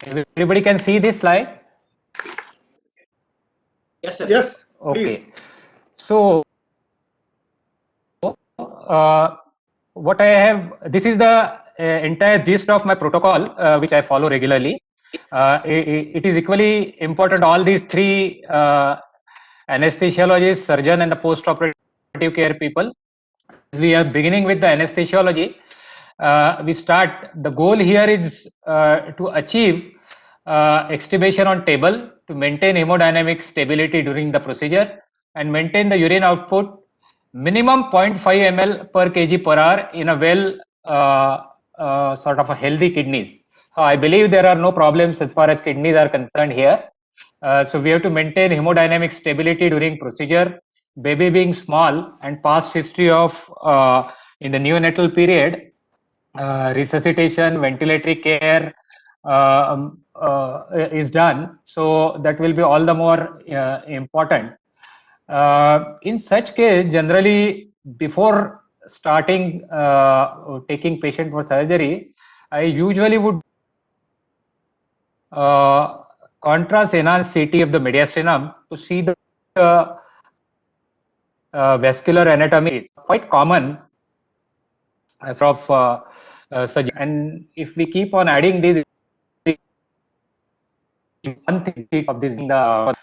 Everybody can see this slide? Yes, sir. Yes. Okay. Please. So, what I have, this is the entire gist of my protocol, which I follow regularly. It is equally important, all these three anesthesiologist, surgeon, and the post-operative care people. We are beginning with the anesthesiology. The goal here is to achieve extubation on table to maintain hemodynamic stability during the procedure and maintain the urine output minimum 0.5 ml per kg per hour in a sort of a healthy kidneys. I believe there are no problems as far as kidneys are concerned here. So we have to maintain hemodynamic stability during procedure. Baby being small and past history of in the neonatal period, resuscitation, ventilatory care is done. So that will be all the more important. In such case, generally before starting taking patient for surgery, I usually would contrast enhanced CT of the mediastinum to see the vascular anatomy. Is quite common as of surgery. And if we keep on adding these, one thing of this,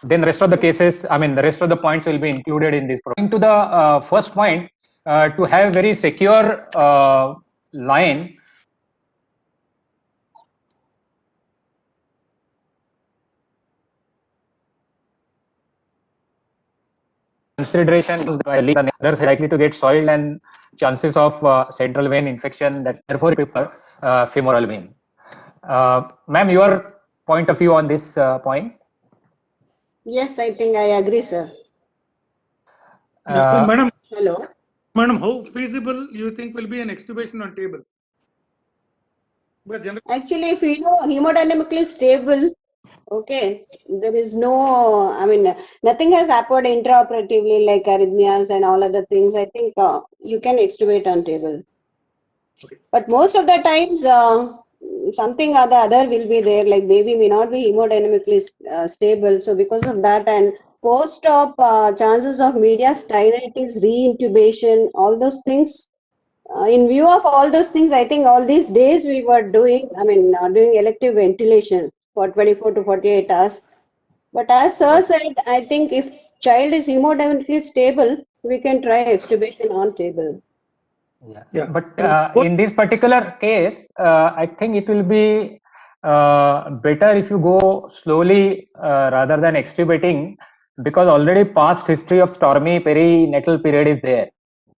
then rest of the cases, I mean, the rest of the points will be included in this. Going to the first point, to have very secure line, consideration to the others likely to get soiled and chances of central vein infection, that therefore prefer femoral vein. Ma'am, your point of view on this point? Yes, I think I agree, sir. Madam, Hello. Madam, how feasible you think will be an extubation on table? But Actually, if you know hemodynamically stable, okay, there is no, I mean, nothing has happened intraoperatively like arrhythmias and all other things. I think you can extubate on table. Okay. But most of the times, something or the other will be there, like baby may not be hemodynamically stable. So because of that, and post-op chances of mediastinitis, re-intubation, all those things. In view of all those things, I think all these days we were doing, doing elective ventilation for 24 to 48 hours. But as sir said, I think if child is hemodynamically stable, we can try extubation on table. Yeah. But in this particular case, I think it will be better if you go slowly rather than extubating, because already past history of stormy perinatal period is there.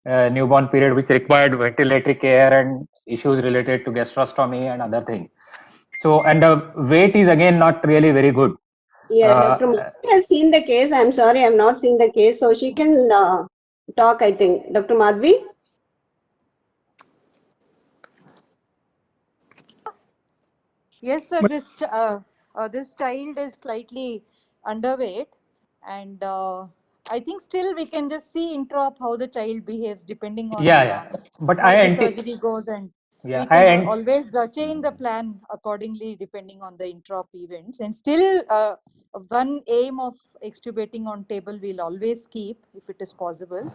Newborn period which required ventilatory care and issues related to gastrostomy and other things. So, and the weight is again not really very good. Yeah, Dr. Madhvi has seen the case. I'm sorry, I'm not seen the case. So she can talk, I think. Dr. Madhvi? Yes, sir. This child is slightly underweight, and I think still we can just see intra-op how the child behaves depending on But how the surgery goes, and we can always change the plan accordingly depending on the intra-op events. And still, one aim of extubating on table we'll always keep if it is possible.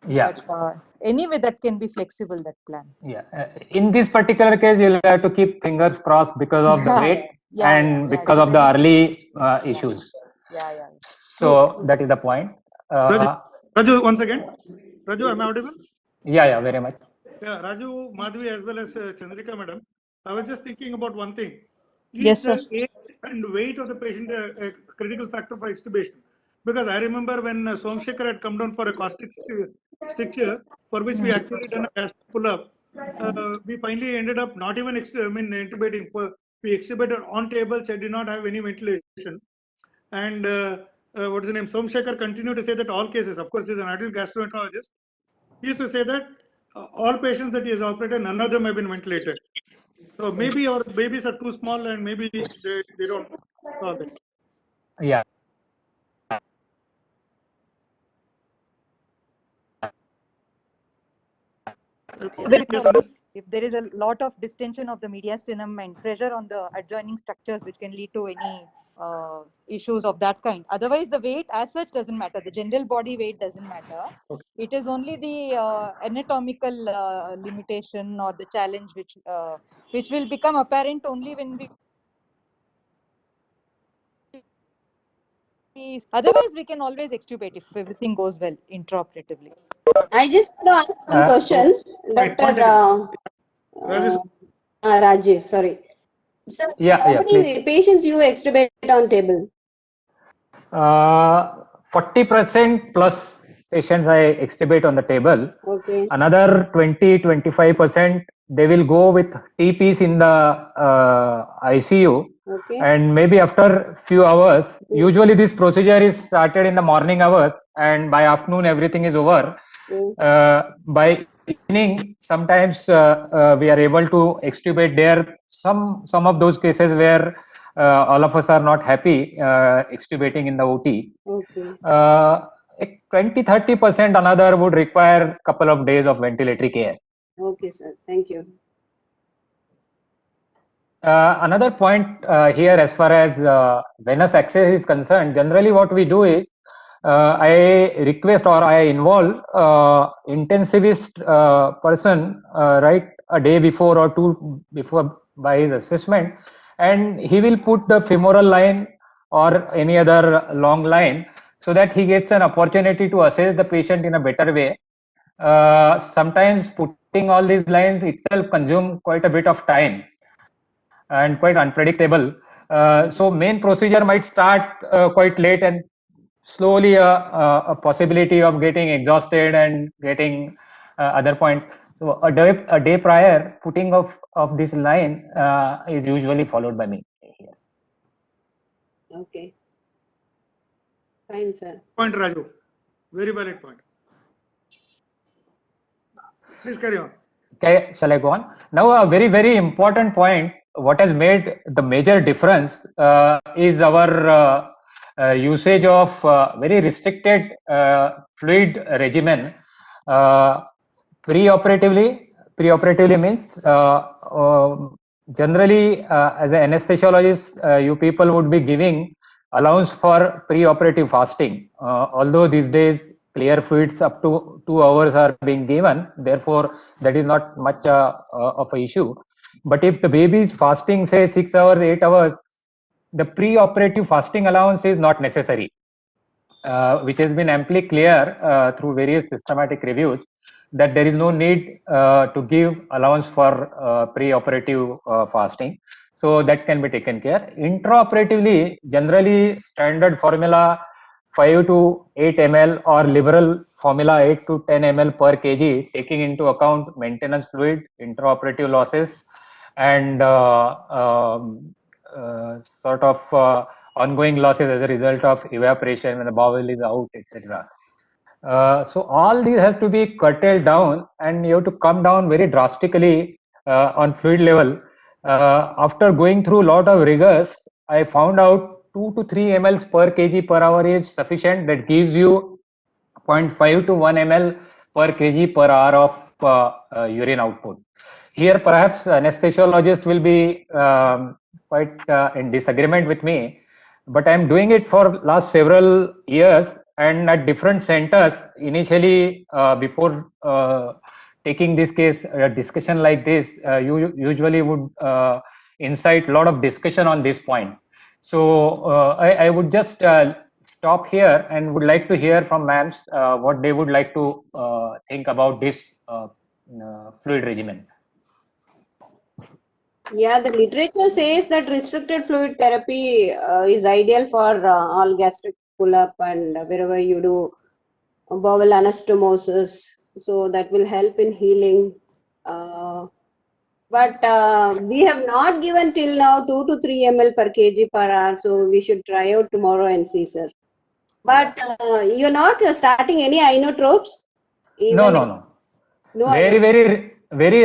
Yeah. But anyway, that can be flexible, that plan. Yeah. In this particular case, you'll have to keep fingers crossed because of the weight and because of the early issues. Yeah. So that is the point. Raju, once again. Raju, am I audible? Yeah, very much. Yeah, Raju, Madhvi, as well as Chandrika, madam. I was just thinking about one thing. Yes, Is sir. the age and weight of the patient a critical factor for extubation? Because I remember when Somshekhar had come down for a caustic stricture, for which we actually done a gastric pull-up, we finally ended up not even intubating. We extubated on tables. I did not have any ventilation. And what is the name? Somshekhar continued to say that all cases, of course, he's an adult gastroenterologist. He used to say that all patients that he has operated, none of them have been ventilated. So maybe our babies are too small and maybe they don't solve it. Yeah. If there is a lot of distension of the mediastinum and pressure on the adjoining structures, which can lead to any issues of that kind. Otherwise, the weight as such doesn't matter. The general body weight doesn't matter. Okay. It is only the anatomical limitation or the challenge which will become apparent only when we. Otherwise, we can always extubate if everything goes well intraoperatively. I just want to ask one question, Dr. Rajiv, sorry. So, how many patients you extubate on table? 40% plus patients I extubate on the table. Okay. Another 20-25% they will go with TPs in the ICU. Okay. And maybe after few hours, usually this procedure is started in the morning hours, and by afternoon everything is over. By evening, sometimes we are able to extubate. There some of those cases where all of us are not happy extubating in the OT. Okay. 20-30% another would require a couple of days of ventilatory care. Okay, sir. Thank you. Another point here, as far as venous access is concerned, generally what we do is I request or I involve intensivist person right a day before or two before by his assessment, and he will put the femoral line or any other long line so that he gets an opportunity to assess the patient in a better way. Sometimes putting all these lines itself consume quite a bit of time and quite unpredictable. So main procedure might start quite late, and slowly a possibility of getting exhausted and getting other points. So a day prior, putting of this line is usually followed by me here. Okay. Fine, sir. Point, Raju. Very valid point. Please carry on. Okay, shall I go on? Now, a very, very important point, what has made the major difference is our usage of very restricted fluid regimen. Preoperatively means generally as an anesthesiologist, you people would be giving allowance for preoperative fasting. Although these days clear fluids up to 2 hours are being given, therefore that is not much of an issue. But if the baby is fasting, say 6 hours, 8 hours, the pre-operative fasting allowance is not necessary, which has been amply clear through various systematic reviews, that there is no need to give allowance for pre-operative fasting. So that can be taken care. Intraoperatively, generally standard formula 5 to 8 ml or liberal formula 8 to 10 ml per kg, taking into account maintenance fluid, intraoperative losses, and sort of ongoing losses as a result of evaporation when the bowel is out, etc. So all these has to be curtailed down, and you have to come down very drastically on fluid level. After going through a lot of rigors, I found out 2 to 3 ml per kg per hour is sufficient. That gives you 0.5 to 1 ml per kg per hour of urine output. Here, perhaps anesthesiologist will be quite in disagreement with me, but I'm doing it for last several years, and at different centers. Initially, before taking this case, a discussion like this, you usually would incite a lot of discussion on this point. So I would just stop here and would like to hear from ma'ams what they would like to think about this fluid regimen. Yeah, the literature says that restricted fluid therapy is ideal for all gastric pull-up and wherever you do bowel anastomosis. So that will help in healing. But we have not given till now 2 to 3 ml per kg per hour. So we should try out tomorrow and see, sir. But you're not starting any inotropes? No. Very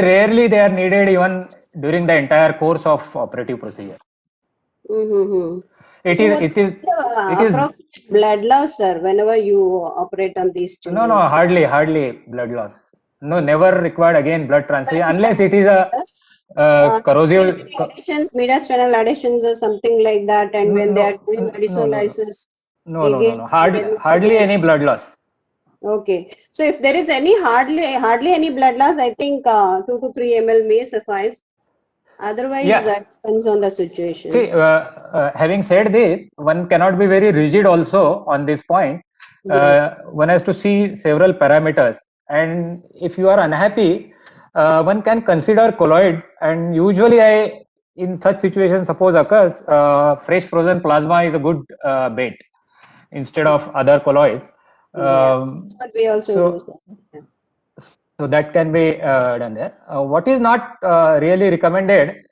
rarely they are needed even during the entire course of operative procedure. It is approximate blood loss, sir, whenever you operate on these children? No, hardly blood loss. No, never required again blood transfusion unless it is a corrosive. Additions, mediastinal additions or something like that, and when they are doing isolysis, No. Hardly any blood loss. Okay, so if there is any hardly any blood loss, I think 2 to 3 ml may suffice. Otherwise, it depends on the situation. See, having said this, one cannot be very rigid also on this point. Yes. One has to see several parameters, and if you are unhappy, one can consider colloid. And usually, in such situations, suppose occurs, fresh frozen plasma is a good bet instead of other colloids. That's what we also do. So that can be done there. What is not really recommended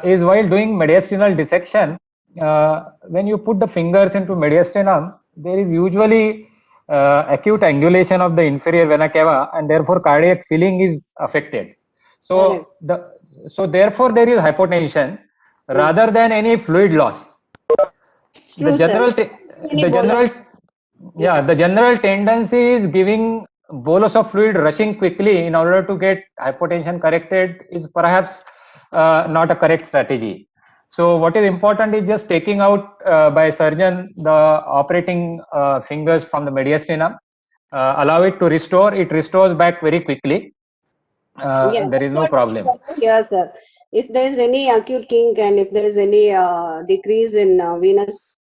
is while doing mediastinal dissection, when you put the fingers into mediastinum, there is usually acute angulation of the inferior vena cava, and therefore cardiac filling is affected. So therefore there is hypotension rather than any fluid loss. It's true, The general tendency is giving bolus of fluid rushing quickly in order to get hypotension corrected is perhaps not a correct strategy. So what is important is just taking out by surgeon the operating fingers from the mediastinum, allow it to restore. It restores back very quickly. There is no problem. Yes, sir. If there is any acute kink and if there is any decrease in venous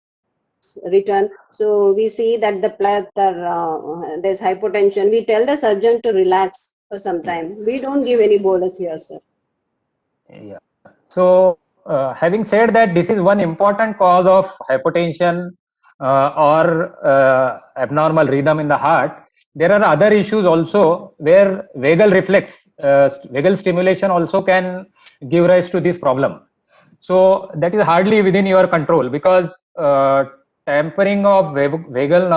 return, so we see that the there's hypotension. We tell the surgeon to relax for some time. We don't give any bolus here, sir. Yeah. So having said that, this is one important cause of hypotension or abnormal rhythm in the heart. There are other issues also where vagal reflex, vagal stimulation also can give rise to this problem. So that is hardly within your control, because tampering of vagal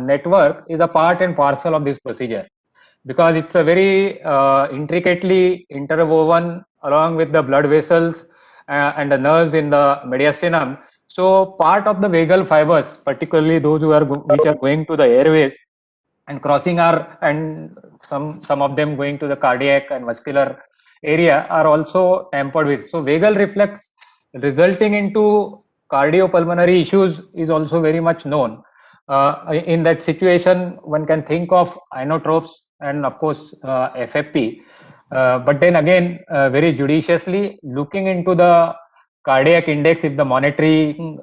network is a part and parcel of this procedure, because it's a very intricately interwoven along with the blood vessels and the nerves in the mediastinum. So part of the vagal fibers, particularly those which are going to the airways and crossing and some of them going to the cardiac and muscular area, are also tampered with. So vagal reflex resulting into cardiopulmonary issues is also very much known. In that situation, one can think of inotropes and of course FFP, but then again very judiciously looking into the cardiac index if the monitoring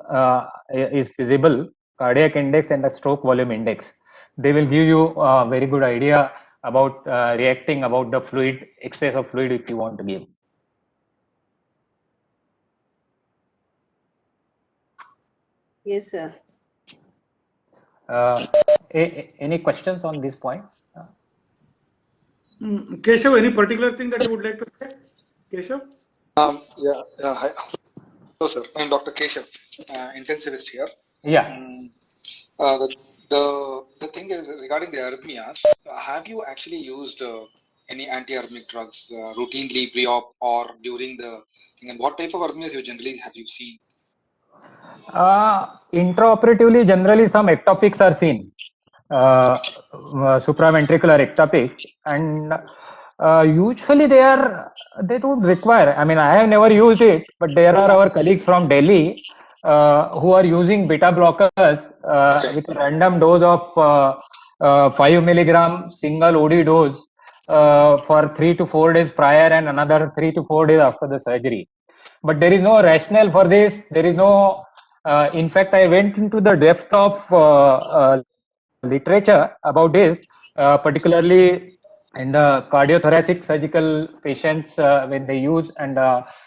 is feasible, cardiac index and the stroke volume index. They will give you a very good idea about reacting about the fluid, excess of fluid if you want to give. Yes, sir. Any questions on this point? Keshav, any particular thing that you would like to say? Keshav? Hi. Hello, sir. I'm Dr. Keshav, intensivist here. Yeah. The thing is regarding the arrhythmias. Have you actually used any antiarrhythmic drugs routinely pre-op or during the thing? And what type of arrhythmias generally have you seen? Intraoperatively, generally some ectopics are seen, supraventricular ectopics, and usually they don't require. I mean, I have never used it, but there are our colleagues from Delhi who are using beta blockers with a random dose of 5 milligram single OD dose for 3 to 4 days prior and another 3 to 4 days after the surgery. But there is no rationale for this. There is no. In fact, I went into the depth of literature about this, particularly in the cardiothoracic surgical patients when they use and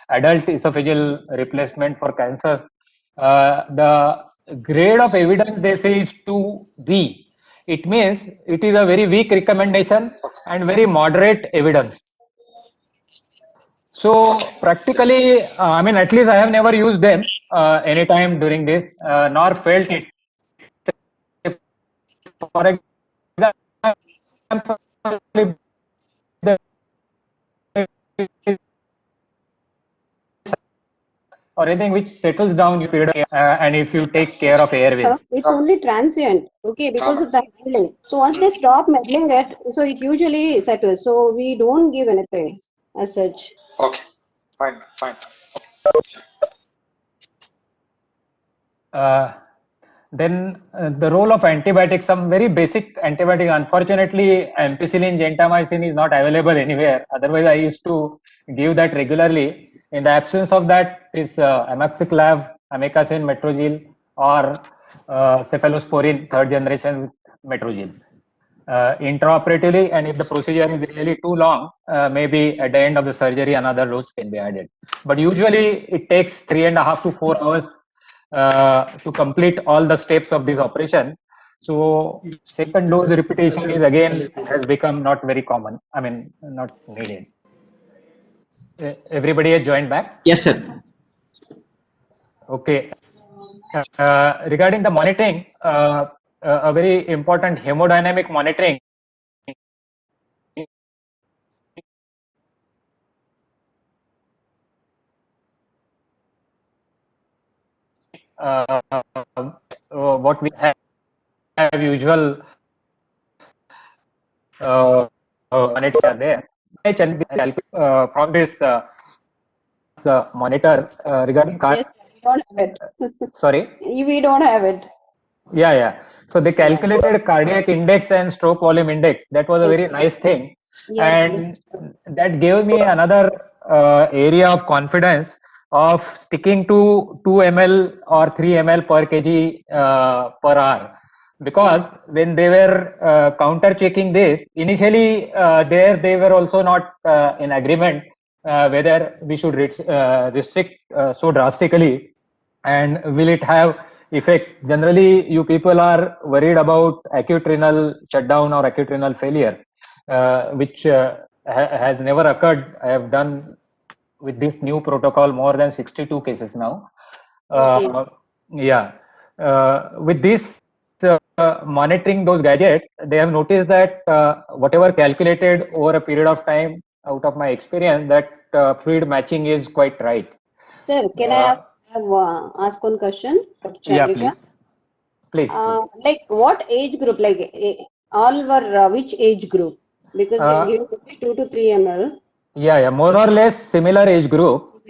adult esophageal replacement for cancer. The grade of evidence they say is 2B. It means it is a very weak recommendation and very moderate evidence. So practically, I mean, at least I have never used them anytime during this, nor felt it. For example, or anything which settles down your period and if you take care of airways. It's only transient, okay, because of the handling. So once they stop meddling it, so it usually settles. So we don't give anything as such. Okay, fine, fine. Then the role of antibiotics, some very basic antibiotic. Unfortunately, ampicillin, gentamicin is not available anywhere. Otherwise, I used to give that regularly. In the absence of that, is amoxiclav, amikacin, metrogil, or cephalosporin, third generation with metrogil. Intraoperatively, and if the procedure is really too long, maybe at the end of the surgery, another dose can be added. But usually, it takes 3.5 to 4 hours to complete all the steps of this operation. So second dose repetition is again has become not very common. I mean, not needed. Everybody has joined back? Yes, sir. Okay. Regarding the monitoring, a very important hemodynamic monitoring what we have usual monitors are there. From this monitor regarding Yes, we don't have it. sorry. We don't have it. Yeah. So they calculated cardiac index and stroke volume index. That was a very nice thing, and that gave me another area of confidence of sticking to 2 ml or 3 ml per kg per hour. Because when they were counter checking this, initially there they were also not in agreement whether we should restrict so drastically, and will it have effect. Generally, you people are worried about acute renal shutdown or acute renal failure, which has never occurred. I have done with this new protocol more than 62 cases now. With this monitoring those gadgets, they have noticed that whatever calculated over a period of time, out of my experience, that fluid matching is quite right. Sir, can I ask one question? Yeah, please. Like what age group? Like all were which age group? Because you're giving 2 to 3 ml. Yeah, more or less similar age group.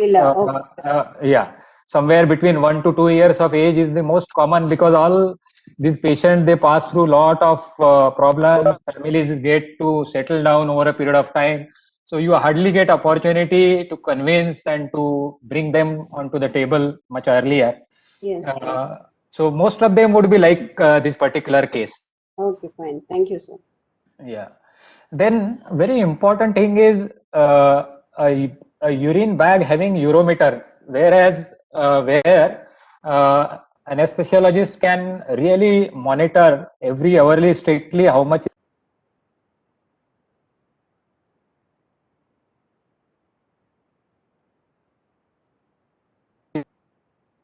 Somewhere between 1 to 2 years of age is the most common, because all these patients, they pass through lot of problems. Families get to settle down over a period of time. So you hardly get opportunity to convince and to bring them onto the table much earlier. Yes. So most of them would be like this particular case. Okay, fine. Thank you, sir. Yeah. Then very important thing is a urine bag having urometer, whereas where anesthesiologist can really monitor every hourly strictly how much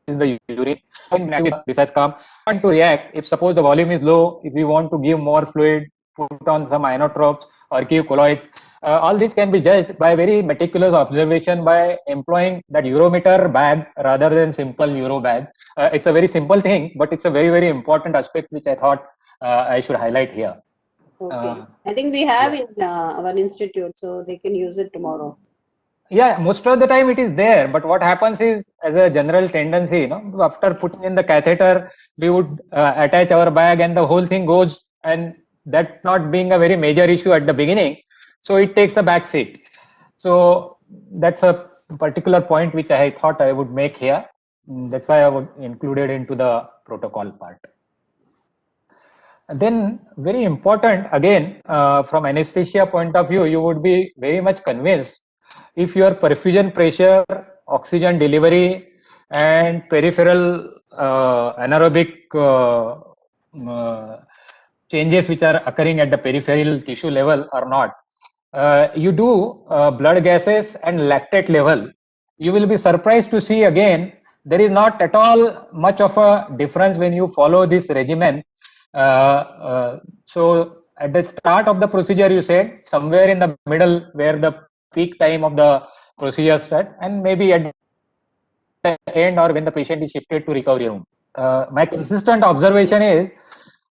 is the urine. This has come on to react. If suppose the volume is low, if we want to give more fluid, put on some inotropes or give colloids, all this can be judged by very meticulous observation by employing that urometer bag rather than simple uro bag. It's a very simple thing, but it's a very, very important aspect which I thought I should highlight here. Okay. I think we have in our institute, so they can use it tomorrow. Yeah, most of the time it is there, but what happens is, as a general tendency, after putting in the catheter, we would attach our bag and the whole thing goes, and that not being a very major issue at the beginning, so it takes a back seat. So that's a particular point which I thought I would make here. That's why I would include it into the protocol part. And then very important, again, from anesthesia point of view, you would be very much convinced if your perfusion pressure, oxygen delivery, and peripheral anaerobic changes which are occurring at the peripheral tissue level or not. You do blood gases and lactate level, you will be surprised to see again there is not at all much of a difference when you follow this regimen. So at the start of the procedure, you said somewhere in the middle where the peak time of the procedure start, and maybe at the end or when the patient is shifted to recovery room. My consistent observation is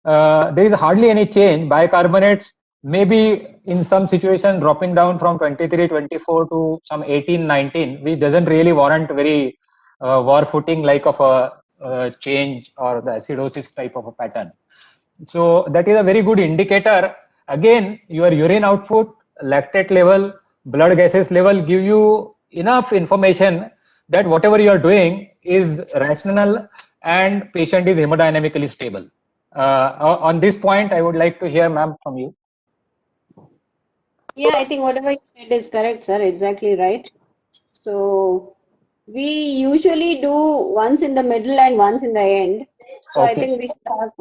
there is hardly any change. Bicarbonates maybe in some situations dropping down from 23, 24 to some 18, 19, which doesn't really warrant very war footing like of a change or the acidosis type of a pattern. So that is a very good indicator. Again, your urine output, lactate level, blood gases level give you enough information that whatever you are doing is rational and patient is hemodynamically stable. On this point, I would like to hear, ma'am, from you. Yeah, I think whatever you said is correct, sir. Exactly right. So we usually do once in the middle and once in the end. So I Okay. think we should have,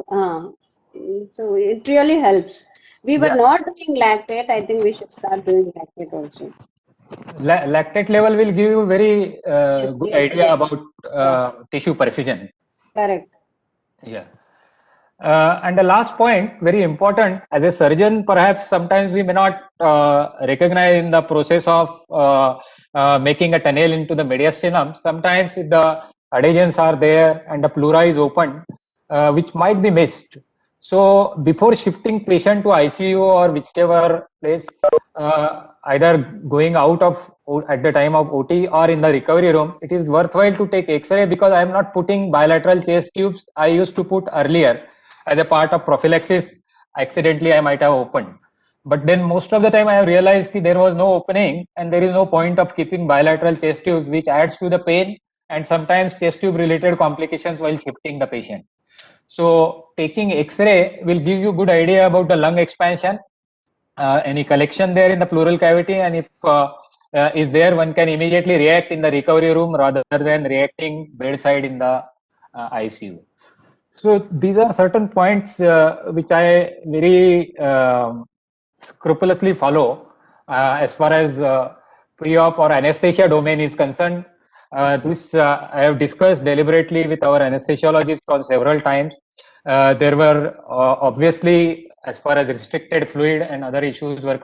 so it really helps. We were Yeah. not doing lactate. I think we should start doing lactate also. Lactate level will give you very Yes, good yes, idea yes. about tissue perfusion. Correct. Yeah. And the last point, very important, as a surgeon, perhaps sometimes we may not recognize in the process of making a tunnel into the mediastinum. Sometimes if the adhesions are there and the pleura is open, which might be missed. So before shifting patient to ICU or whichever place, either going out of at the time of OT or in the recovery room, it is worthwhile to take X-ray because I am not putting bilateral chest tubes. I used to put earlier as a part of prophylaxis. Accidentally, I might have opened. But then most of the time I have realized that there was no opening and there is no point of keeping bilateral chest tubes, which adds to the pain and sometimes chest tube related complications while shifting the patient. So taking X-ray will give you good idea about the lung expansion, any collection there in the pleural cavity, and if is there, one can immediately react in the recovery room rather than reacting bedside in the ICU. So these are certain points which I very scrupulously follow as far as pre-op or anesthesia domain is concerned. This I have discussed deliberately with our anesthesiologist on several times. There were obviously, as far as restricted fluid and other issues were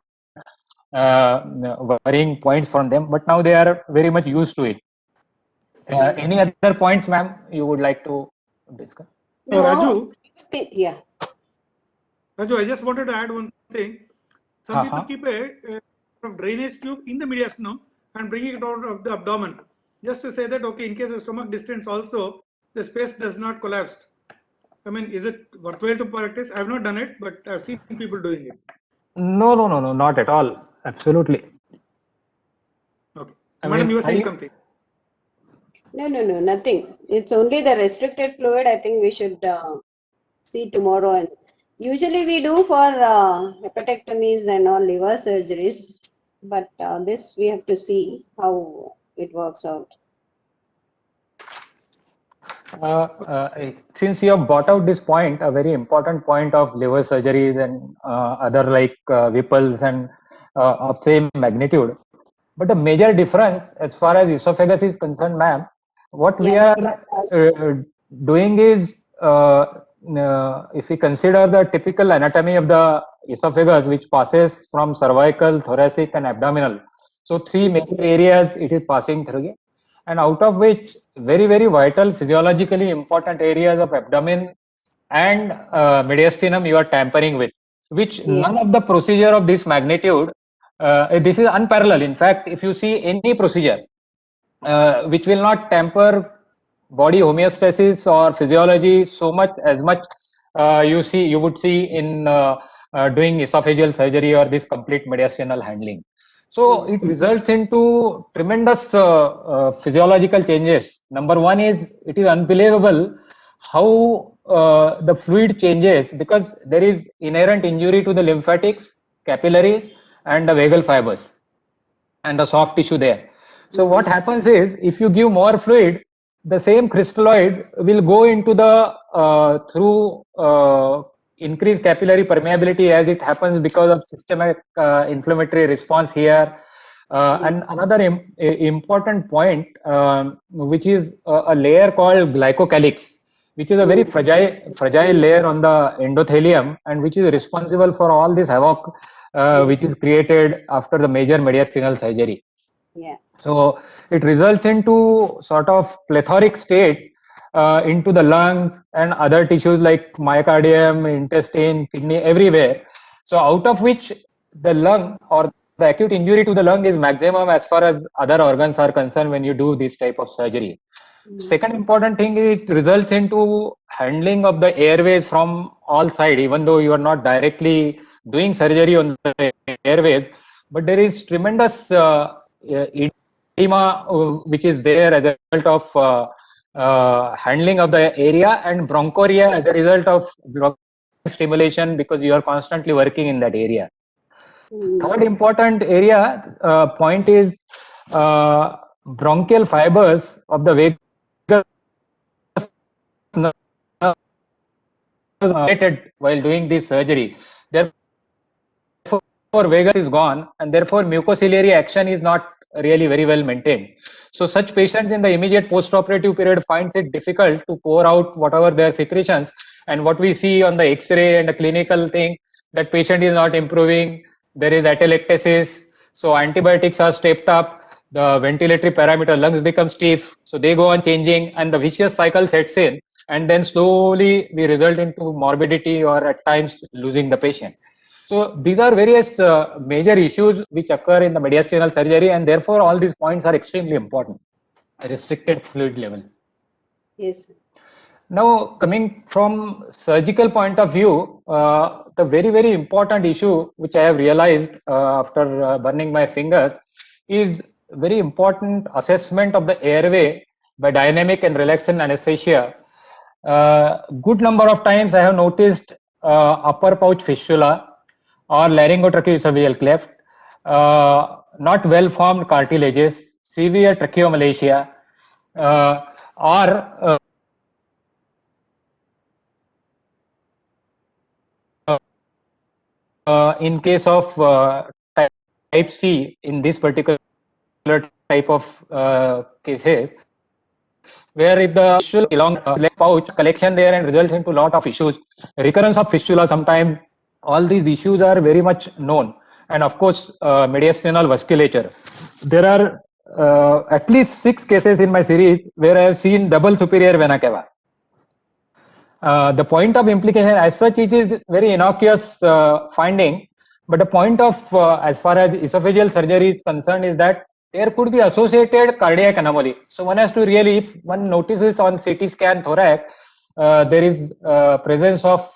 worrying points from them, but now they are very much used to it. Any other points, ma'am, you would like to discuss? So, Raju, Yeah. Raju, I just wanted to add one thing. Some people keep a drainage tube in the mediastinum and bring it out of the abdomen, just to say that, okay, in case of stomach distance also, the space does not collapse. I mean, is it worthwhile to practice? I have not done it, but I've seen people doing it. No, not at all. Absolutely. Okay. Madam, you were saying something. No, nothing. It's only the restricted fluid. I think we should see tomorrow. And usually we do for hepatectomies and all liver surgeries, but this we have to see how it works out. Since you have brought out this point, a very important point of liver surgeries and other like Whipple's and of same magnitude. But the major difference as far as esophagus is concerned, ma'am, what we are doing is, if we consider the typical anatomy of the esophagus, which passes from cervical, thoracic and abdominal. So three major areas it is passing through, and out of which very, very vital physiologically important areas of abdomen and mediastinum you are tampering with, which none of the procedure of this magnitude, this is unparalleled. In fact, if you see any procedure which will not tamper body homeostasis or physiology so much as much you would see in doing esophageal surgery or this complete mediastinal handling. So it results into tremendous physiological changes. Number one is, it is unbelievable how the fluid changes, because there is inherent injury to the lymphatics, capillaries and the vagal fibers and the soft tissue there. So what happens is, if you give more fluid, the same crystalloid will go into the through increased capillary permeability, as it happens because of systemic inflammatory response here. And another important point, which is a layer called glycocalyx, which is a very fragile layer on the endothelium, and which is responsible for all this havoc which is created after the major mediastinal surgery. Yeah. So it results into sort of plethoric state into the lungs and other tissues like myocardium, intestine, kidney, everywhere. So out of which the lung or the acute injury to the lung is maximum as far as other organs are concerned when you do this type of surgery. Second important thing is it results into handling of the airways from all sides, even though you are not directly doing surgery on the airways, but there is tremendous edema which is there as a result of handling of the area, and bronchoria as a result of stimulation because you are constantly working in that area. Third important area point is bronchial fibers of the vagus nerve while doing this surgery. Therefore, vagus is gone, and therefore mucociliary action is not really very well maintained. So such patients in the immediate post-operative period finds it difficult to pour out whatever their secretions, and what we see on the X-ray and the clinical thing, that patient is not improving. There is atelectasis, so antibiotics are stepped up. The ventilatory parameter, lungs become stiff, so they go on changing, and the vicious cycle sets in, and then slowly we result into morbidity or at times losing the patient. So these are various major issues which occur in the mediastinal surgery, and therefore all these points are extremely important. A restricted fluid level. Yes. Now, coming from surgical point of view, the very, very important issue which I have realized after burning my fingers is very important assessment of the airway by dynamic and relaxant anesthesia. Good number of times I have noticed upper pouch fistula or laryngotracheoesophageal cleft, not well formed cartilages, severe tracheomalacia, or in case of type C, in this particular type of cases, where if the fistula along left pouch collection there and results into lot of issues, recurrence of fistula sometimes, all these issues are very much known. And of course, mediastinal vasculature. There are at least 6 cases in my series where I have seen double superior vena cava. The point of implication as such, it is very innocuous finding, but the point of as far as esophageal surgery is concerned is that there could be associated cardiac anomaly. So one has to really, if one notices on CT scan thorax, there is presence of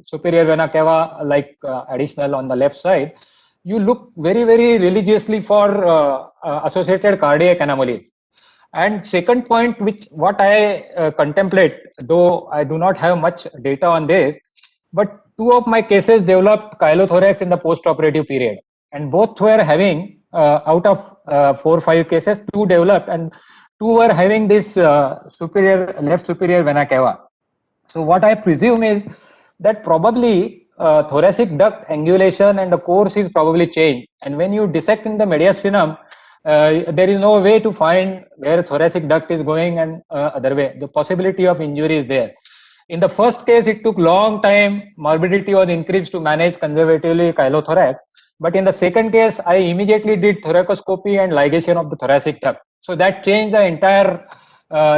superior vena cava like additional on the left side, you look very, very religiously for associated cardiac anomalies. And second point, which what I contemplate, though I do not have much data on this, but 2 of my cases developed chylothorax in the post-operative period, and both were having out of 4 or 5 cases, 2 developed, and 2 were having this left superior vena cava. So what I presume is that probably thoracic duct angulation and the course is probably changed, and when you dissect in the mediastinum, there is no way to find where thoracic duct is going and other way. The possibility of injury is there. In the first case, it took long time. Morbidity was increased to manage conservatively chylothorax. But in the second case, I immediately did thoracoscopy and ligation of the thoracic duct. So that changed the entire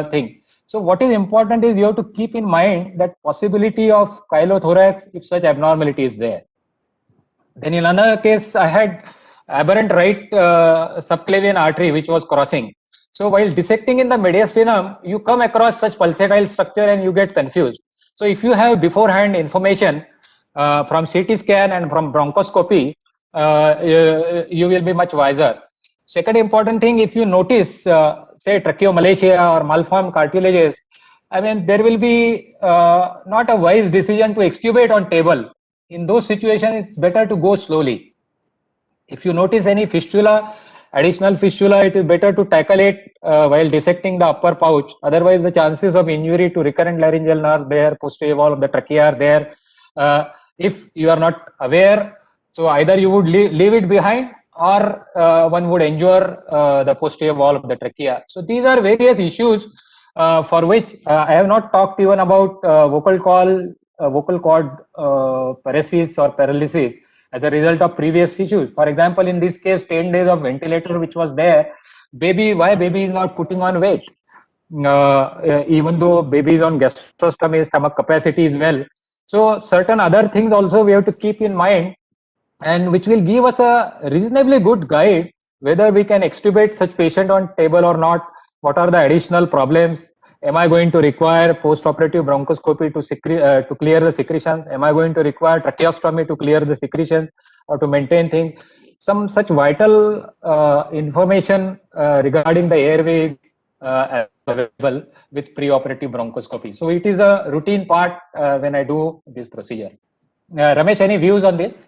thing. So what is important is you have to keep in mind that possibility of chylothorax if such abnormality is there. Then in another case, I had aberrant right subclavian artery which was crossing. So while dissecting in the mediastinum, you come across such pulsatile structure and you get confused. So if you have beforehand information from CT scan and from bronchoscopy, you will be much wiser. Second important thing, if you notice, say tracheomalacia or malformed cartilages, I mean, there will be not a wise decision to extubate on table. In those situations, it's better to go slowly. If you notice any fistula, additional fistula, it is better to tackle it while dissecting the upper pouch. Otherwise, the chances of injury to recurrent laryngeal nerve there, posterior wall of the trachea are there. If you are not aware, so either you would leave it behind or one would injure the posterior wall of the trachea. So these are various issues for which I have not talked even about vocal cord paresis or paralysis, as a result of previous issues. For example, in this case, 10 days of ventilator which was there, why baby is not putting on weight? Even though baby is on gastrostomy, stomach capacity is well. So certain other things also we have to keep in mind, and which will give us a reasonably good guide whether we can extubate such patient on table or not. What are the additional problems? Am I going to require post-operative bronchoscopy to clear the secretions? Am I going to require tracheostomy to clear the secretions or to maintain things? Some such vital information regarding the airways available with pre-operative bronchoscopy. So it is a routine part when I do this procedure. Ramesh, any views on this?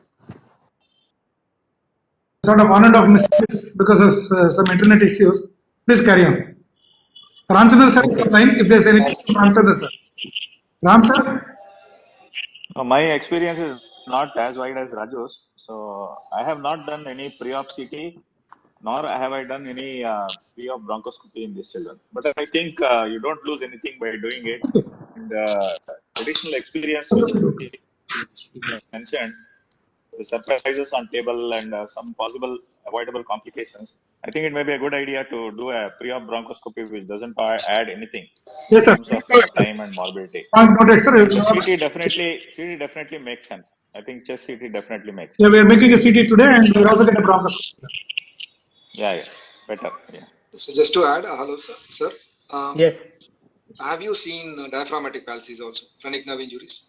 Sort of on and off messages because of some internet issues. Please carry on. Ramchandra sir is online. If there's anything from Ramchandra sir. Ram sir? My experience is not as wide as Raju's. So I have not done any pre-op CT, nor have I done any pre-op bronchoscopy in these children. But I think you don't lose anything by doing it. And additional experience which he mentioned, the surprises on table and some possible avoidable complications. I think it may be a good idea to do a pre-op bronchoscopy which doesn't add anything Yes, sir. in terms of time and morbidity. Points noted, sir. CT definitely makes sense. I think chest CT definitely makes sense. Yeah, we are making a CT today and we'll also get a bronchoscopy. Yeah, better. Yeah. So just to add, hello, sir. Yes. Have you seen diaphragmatic palsies also, phrenic nerve injuries?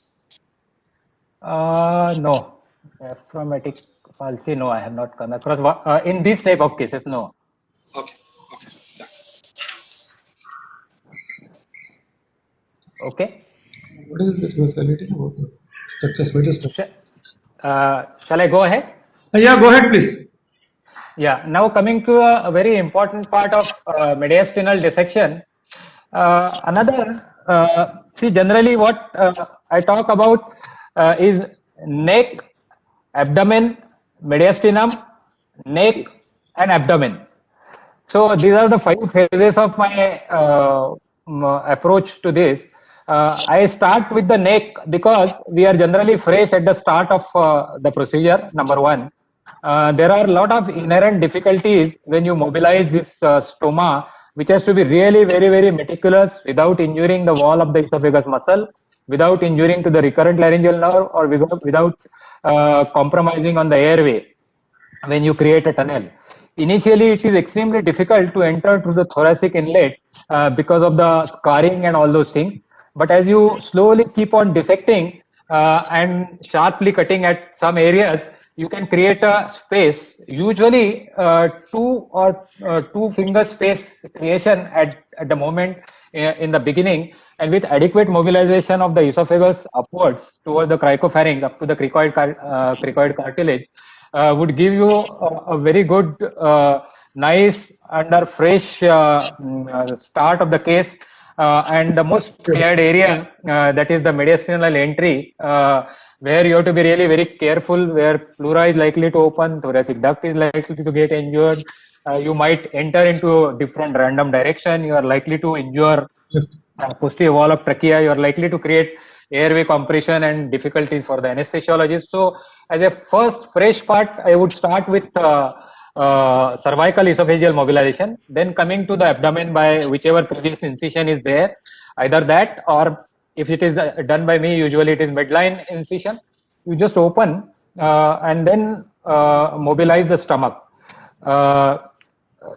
No. Diaphragmatic palsy, no, I have not come across. In this type of cases, no. Okay. Yeah. Okay. What is it that you were highlighting about the structures? Vital structure. Shall I go ahead? Yeah, go ahead, please. Yeah. Now coming to a very important part of mediastinal dissection. See, generally what I talk about is neck, abdomen, mediastinum, neck, and abdomen. So these are the 5 phases of my approach to this. I start with the neck because we are generally fresh at the start of the procedure, number 1. There are a lot of inherent difficulties when you mobilize this stoma, which has to be really very, very meticulous without injuring the wall of the esophagus muscle, without injuring to the recurrent laryngeal nerve, or without compromising on the airway when you create a tunnel. Initially, it is extremely difficult to enter through the thoracic inlet because of the scarring and all those things. But as you slowly keep on dissecting and sharply cutting at some areas, you can create a space, usually 2 finger space creation at the moment in the beginning, and with adequate mobilization of the esophagus upwards towards the cricopharynx up to the cricoid cartilage would give you a very good, nice under fresh start of the case. And the most scared area, that is the mediastinal entry, where you have to be really very careful, where pleura is likely to open, thoracic duct is likely to get injured. You might enter into different random direction. You are likely to injure posterior wall of trachea. You are likely to create airway compression and difficulties for the anesthesiologist. So as a first fresh part, I would start with cervical esophageal mobilization, then coming to the abdomen by whichever previous incision is there, either that, or if it is done by me, usually it is midline incision. You just open and then mobilize the stomach.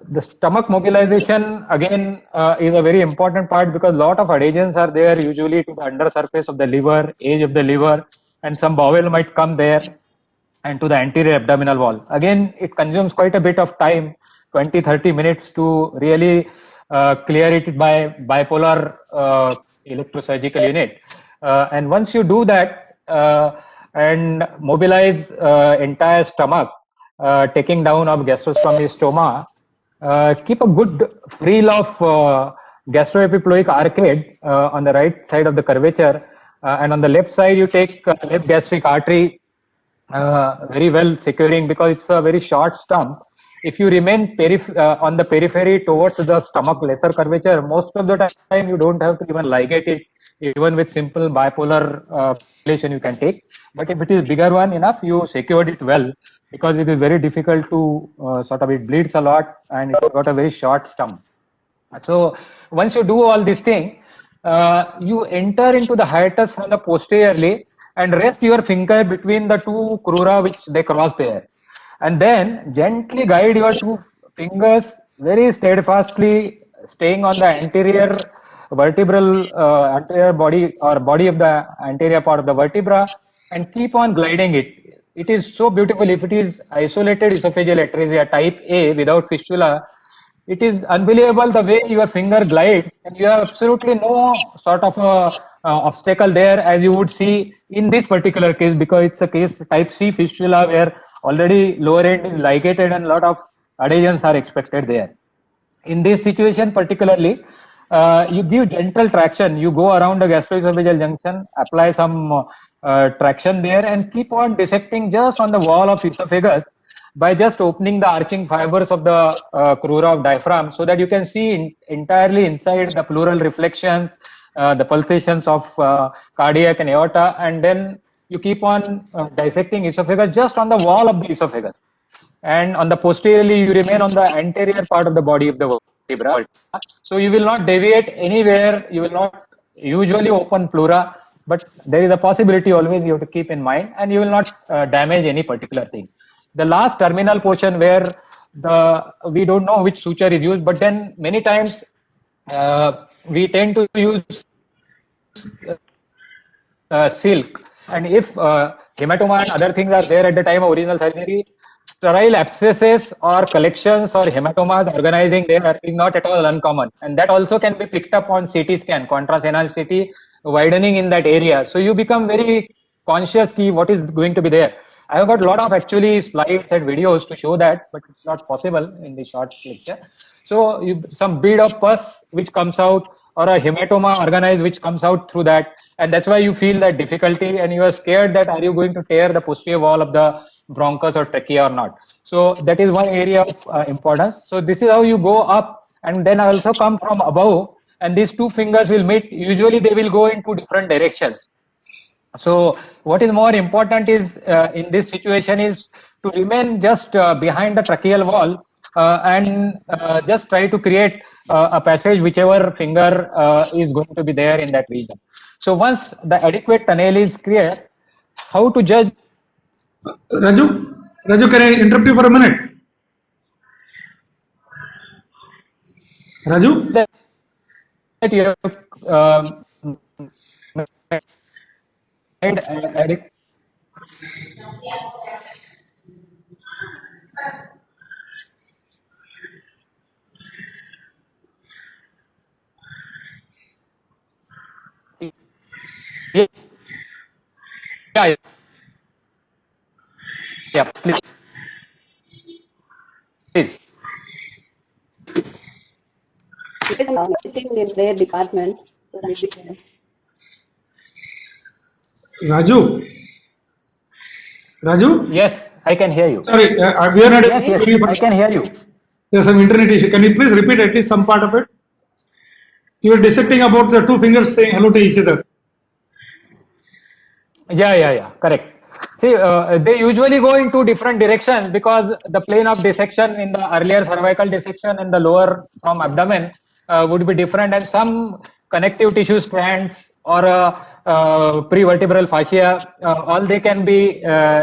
The stomach mobilization again is a very important part because a lot of adhesions are there usually to the under surface of the liver, edge of the liver, and some bowel might come there and to the anterior abdominal wall. Again, it consumes quite a bit of time, 20-30 minutes to really clear it by bipolar electrosurgical unit. And once you do that and mobilize entire stomach, taking down of gastrostomy stoma, keep a good frill of gastroepiploic arcade on the right side of the curvature, and on the left side you take left gastric artery very well securing because it's a very short stump. If you remain on the periphery towards the stomach lesser curvature, most of the time you don't have to even ligate it. even with simple bipolar population you can take. But if it is bigger one enough, you secured it well, because it is very difficult to it bleeds a lot and it got a very short stump. So once you do all this thing, you enter into the hiatus from the posteriorly and rest your finger between the two crura which they cross there, and then gently guide your two fingers very steadfastly, staying on the anterior vertebral anterior body or body of the anterior part of the vertebra, and keep on gliding it. It is so beautiful. If it is isolated esophageal atresia type A without fistula, it is unbelievable the way your finger glides, and you have absolutely no sort of obstacle there, as you would see in this particular case, because it's a case type C fistula where already lower end is ligated and a lot of adhesions are expected there. In this situation particularly, you give gentle traction. You go around the gastroesophageal junction, apply some traction there, and keep on dissecting just on the wall of esophagus by just opening the arching fibers of the crura of diaphragm, so that you can see entirely inside the pleural reflections, the pulsations of cardiac and aorta, and then you keep on dissecting esophagus just on the wall of the esophagus. And on the posteriorly, you remain on the anterior part of the body of the vertebra. So you will not deviate anywhere. You will not usually open pleura, but there is a possibility always you have to keep in mind, and you will not damage any particular thing. The last terminal portion where we don't know which suture is used, but then many times we tend to use silk, and if hematoma and other things are there at the time of original surgery, sterile abscesses or collections or hematomas organizing there is not at all uncommon, and that also can be picked up on CT scan, contrast enhanced CT, widening in that area. So you become very conscious key what is going to be there. I have got a lot of actually slides and videos to show that, but it's not possible in the short lecture. So some bead of pus which comes out, or a hematoma organized which comes out through that, and that's why you feel that difficulty and you are scared that are you going to tear the posterior wall of the bronchus or trachea or not. So that is one area of importance. So this is how you go up, and then also come from above, and these two fingers will meet. Usually they will go into different directions. So what is more important is in this situation is to remain just behind the tracheal wall and just try to create a passage whichever finger is going to be there in that region. So once the adequate tunnel is clear, how to judge? Raju, can I interrupt you for a minute? Raju? That you have yeah, please. It is sitting in their department. So maybe Raju? Yes, I can hear you. Sorry, we are not yes, I can hear you. There's some internet issue. Can you please repeat at least some part of it? You were dissecting about the two fingers saying hello to each other. Yeah, correct. See, they usually go in two different directions because the plane of dissection in the earlier cervical dissection and the lower from abdomen would be different, and some connective tissue strands or prevertebral fascia, all they can be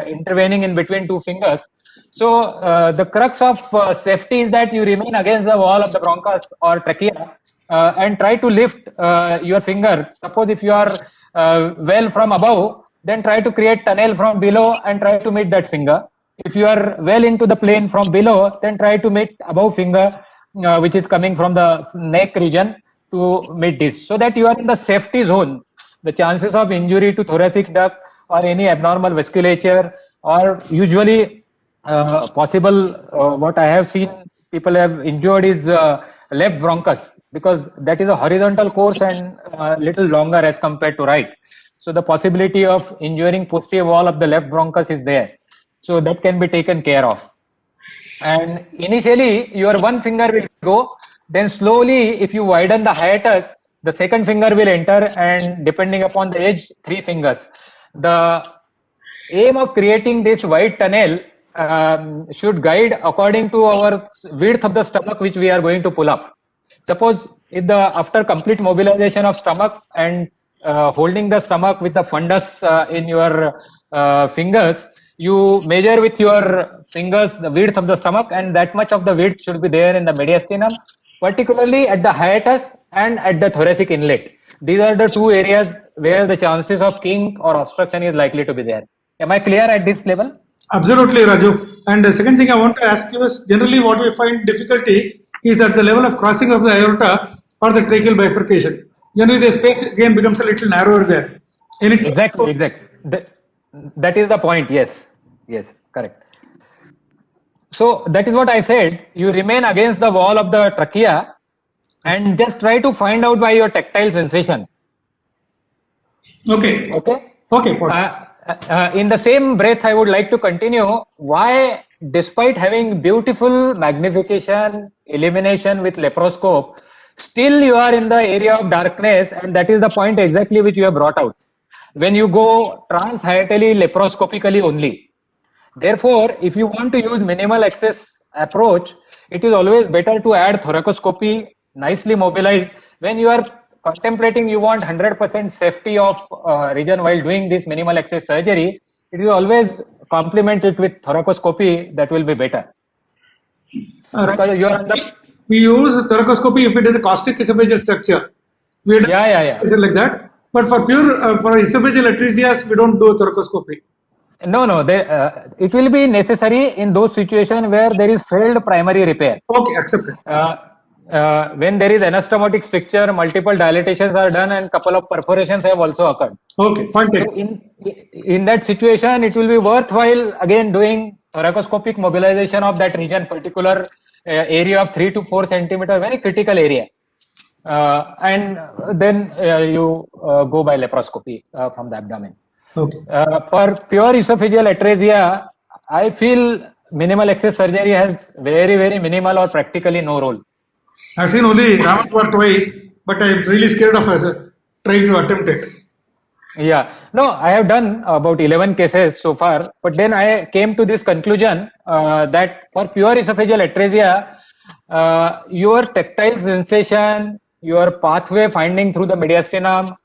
intervening in between two fingers. So the crux of safety is that you remain against the wall of the bronchus or trachea and try to lift your finger. Suppose if you are well from above, then try to create tunnel from below and try to meet that finger. If you are well into the plane from below, then try to meet above finger, which is coming from the neck region, to meet this, so that you are in the safety zone. The chances of injury to thoracic duct or any abnormal vasculature, or usually possible, what I have seen people have injured is left bronchus, because that is a horizontal course and little longer as compared to right. So the possibility of injuring posterior wall of the left bronchus is there. So that can be taken care of. And initially your one finger will go, then slowly if you widen the hiatus, the second finger will enter, and depending upon the age, 3 fingers. The aim of creating this wide tunnel should guide according to our width of the stomach, which we are going to pull up. Suppose if after complete mobilization of stomach and holding the stomach with the fundus in your fingers, you measure with your fingers the width of the stomach, and that much of the width should be there in the mediastinum, particularly at the hiatus and at the thoracic inlet. These are the two areas where the chances of kink or obstruction is likely to be there. Am I clear at this level? Absolutely, Raju. And the second thing I want to ask you is, generally what we find difficulty is at the level of crossing of the aorta or the tracheal bifurcation. Generally the space again becomes a little narrower there. Exactly. That is the point. Yes, correct. So that is what I said. You remain against the wall of the trachea and just try to find out by your tactile sensation. Okay. In the same breath, I would like to continue why, despite having beautiful magnification, illumination with laparoscope, still you are in the area of darkness, and that is the point exactly which you have brought out. When you go transhiatally laparoscopically only. Therefore, if you want to use minimal access approach, it is always better to add thoracoscopy, nicely mobilized. When you are contemplating, you want 100% safety of region while doing this minimal access surgery, it is always complement it with thoracoscopy. That will be better. Because you are we use thoracoscopy if it is a caustic esophageal structure. Is it like that? But for pure for esophageal atresias, we don't do thoracoscopy. No. It will be necessary in those situations where there is failed primary repair. Okay, accepted. When there is anastomotic stricture, multiple dilatations are done, and couple of perforations have also occurred. Okay, point so in that situation, it will be worthwhile again doing thoracoscopic mobilization of that region, particular area of 3 to 4 centimeter, very critical area. And then you go by laparoscopy from the abdomen. Okay. For pure esophageal atresia, I feel minimal access surgery has very, very minimal or practically no role. I've seen only Ramaswar twice, but I'm really scared of trying to attempt it. No, I have done about 11 cases so far, but then I came to this conclusion that for pure esophageal atresia, your tactile sensation, your pathway finding through the mediastinum,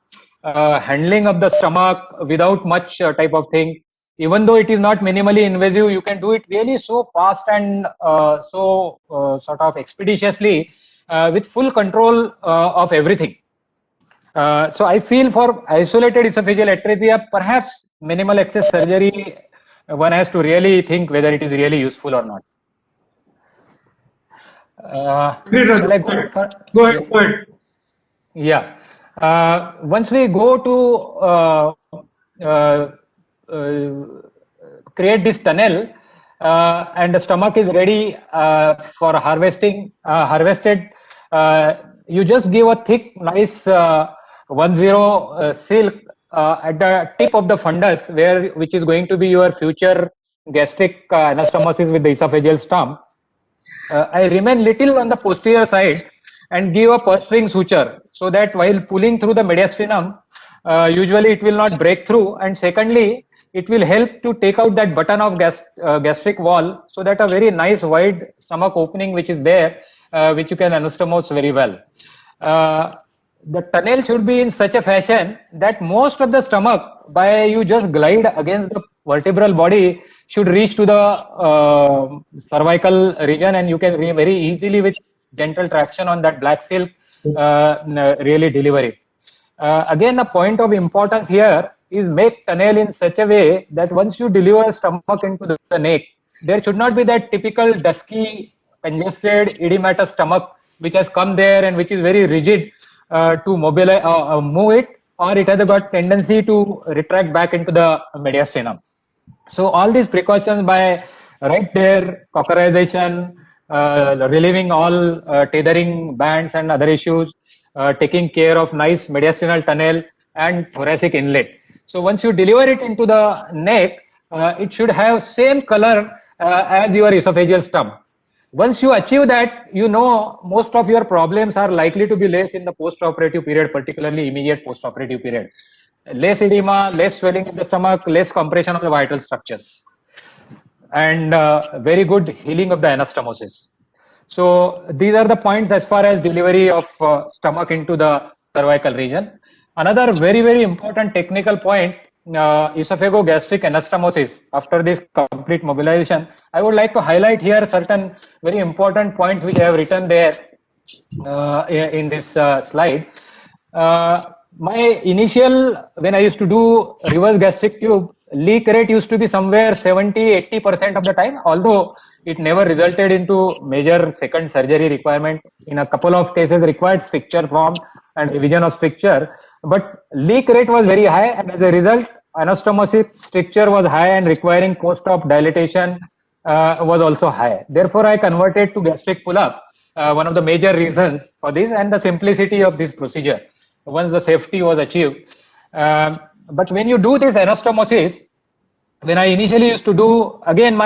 handling of the stomach without much type of thing, even though it is not minimally invasive, you can do it really so fast and so sort of expeditiously with full control of everything. So I feel for isolated esophageal atresia, perhaps minimal access surgery, one has to really think whether it is really useful or not. Go ahead. Yeah. Once we go to create this tunnel and the stomach is ready for harvested, you just give a thick, nice 1-0 silk at the tip of the fundus, which is going to be your future gastric anastomosis with the esophageal stump. I remain little on the posterior side and give a purse string suture, so that while pulling through the mediastinum, usually it will not break through, and secondly, it will help to take out that button of gastric wall, so that a very nice wide stomach opening which is there, which you can anastomose very well. The tunnel should be in such a fashion that most of the stomach, by you just glide against the vertebral body, should reach to the cervical region, and you can very easily with gentle traction on that black silk really deliver it. Again, the point of importance here is make tunnel in such a way that once you deliver stomach into the neck, there should not be that typical dusky, congested, edematous stomach which has come there and which is very rigid to mobilize, move it, or it has got tendency to retract back into the mediastinum. So all these precautions by right there, cauterization, relieving all tethering bands and other issues, taking care of nice mediastinal tunnel and thoracic inlet. So once you deliver it into the neck, it should have same color as your esophageal stump. Once you achieve that, most of your problems are likely to be less in the post-operative period, particularly immediate post-operative period. Less edema, less swelling in the stomach, less compression of the vital structures, and very good healing of the anastomosis. So these are the points as far as delivery of stomach into the cervical region. Another very, very important technical point, esophagogastric anastomosis. After this complete mobilization, I would like to highlight here certain very important points which I have written there in this slide. My initial, when I used to do reverse gastric tube, leak rate used to be somewhere 70-80% of the time, although it never resulted into major second surgery requirement. In a couple of cases required stricture form and revision of stricture, but leak rate was very high, and as a result anastomosis stricture was high and requiring post-op dilatation was also high. Therefore I converted to gastric pull-up, one of the major reasons for this, and the simplicity of this procedure once the safety was achieved. But when you do this anastomosis, when I initially used to do, again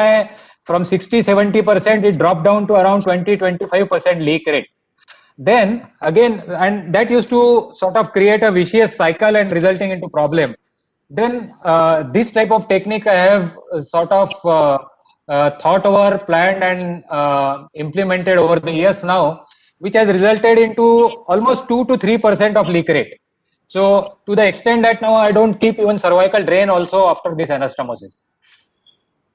from 60-70% it dropped down to around 20-25% leak rate. Then again, and that used to sort of create a vicious cycle and resulting into problem. Then this type of technique I have sort of thought over, planned, and implemented over the years now, which has resulted into almost 2-3% of leak rate. So to the extent that now I don't keep even cervical drain also after this anastomosis.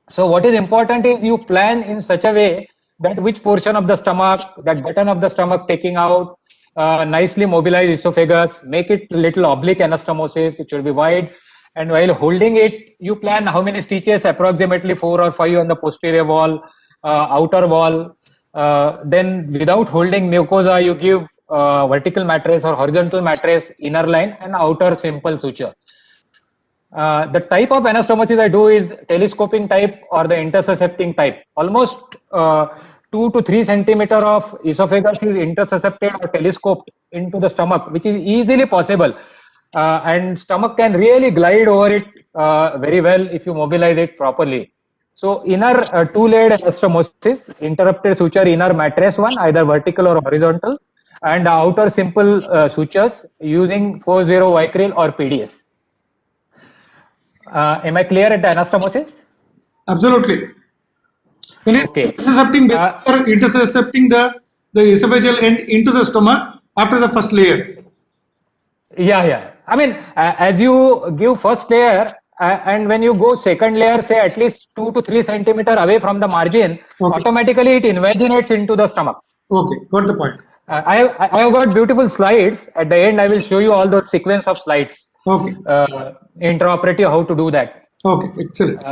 So what is important is you plan in such a way that which portion of the stomach, that button of the stomach taking out, nicely mobilize esophagus, make it little oblique anastomosis, it should be wide. And while holding it, you plan how many stitches, approximately 4 or 5 on the posterior wall, outer wall. Then without holding mucosa, you give vertical mattress or horizontal mattress, inner line, and outer simple suture. The type of anastomosis I do is telescoping type or the intersuscepting type. Almost 2 to 3 centimeter of esophagus is intersuscepted or telescoped into the stomach, which is easily possible. And stomach can really glide over it very well if you mobilize it properly. So inner 2-layered anastomosis, interrupted suture, inner mattress one, either vertical or horizontal, and outer simple sutures using 4-0 Vicryl or PDS. Am I clear at the anastomosis? Absolutely. When it's intercepting the esophageal end into the stomach after the first layer. Yeah. I mean, as you give first layer, and when you go second layer, say at least 2 to 3 centimeter away from the margin, automatically it invaginates into the stomach. Okay, got the point. I have got beautiful slides. At the end, I will show you all those sequence of slides. Okay. Intraoperative, how to do that. Okay, excellent.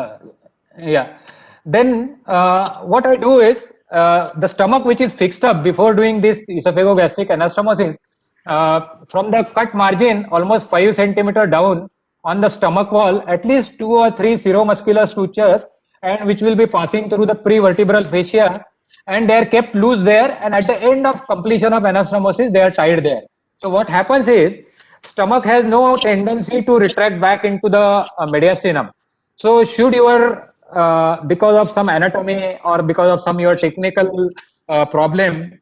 Yeah. Then what I do is the stomach which is fixed up before doing this esophagogastric anastomosis, from the cut margin almost 5 centimeter down on the stomach wall, at least 2 or 3 seromuscular sutures, and which will be passing through the prevertebral fascia, and they are kept loose there, and at the end of completion of anastomosis they are tied there. So what happens is stomach has no tendency to retract back into the mediastinum. So should your because of some anatomy or because of some your technical problem,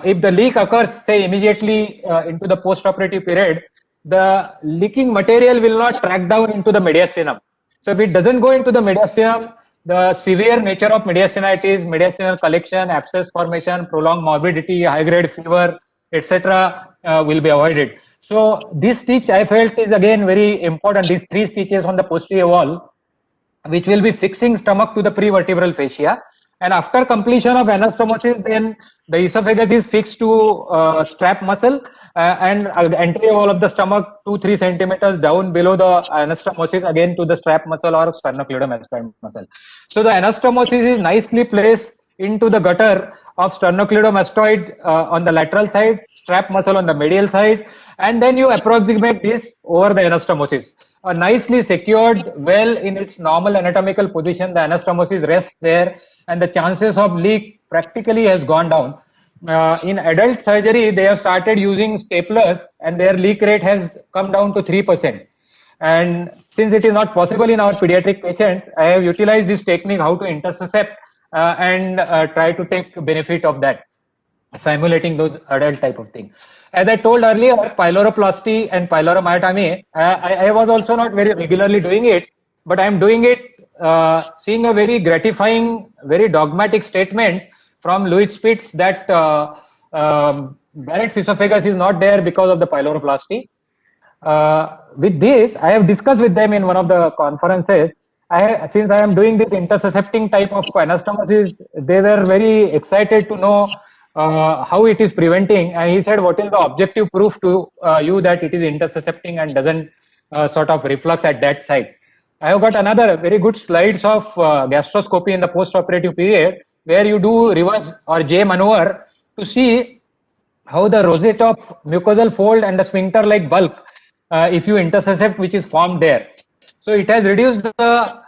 if the leak occurs, say immediately into the post-operative period, the leaking material will not track down into the mediastinum. So if it doesn't go into the mediastinum, the severe nature of mediastinitis, mediastinal collection, abscess formation, prolonged morbidity, high-grade fever, etc. Will be avoided. So this stitch I felt is again very important. These 3 stitches on the posterior wall, which will be fixing stomach to the prevertebral fascia. And after completion of anastomosis, then the esophagus is fixed to strap muscle and entry wall of the stomach 2-3 centimeters down below the anastomosis, again to the strap muscle or sternocleidomastoid muscle. So the anastomosis is nicely placed into the gutter of sternocleidomastoid on the lateral side, strap muscle on the medial side, and then you approximate this over the anastomosis. Nicely secured, well in its normal anatomical position, the anastomosis rests there, and the chances of leak practically has gone down. In adult surgery, they have started using staplers, and their leak rate has come down to 3%. And since it is not possible in our pediatric patients, I have utilized this technique how to intercept and try to take benefit of that, simulating those adult type of thing. As I told earlier, pyloroplasty and pyloromyotomy, I was also not very regularly doing it, but I'm doing it, seeing a very gratifying, very dogmatic statement from Louis Spitz that Barrett's esophagus is not there because of the pyloroplasty. With this, I have discussed with them in one of the conferences. Since I am doing this intersuscepting type of anastomosis, they were very excited to know how it is preventing. And he said, what is the objective proof to you that it is intersuscepting and doesn't sort of reflux at that site? I have got another very good slides of gastroscopy in the post-operative period, where you do reverse or J maneuver to see how the rosette of mucosal fold and the sphincter-like bulk, if you intersuscept, which is formed there. So it has reduced the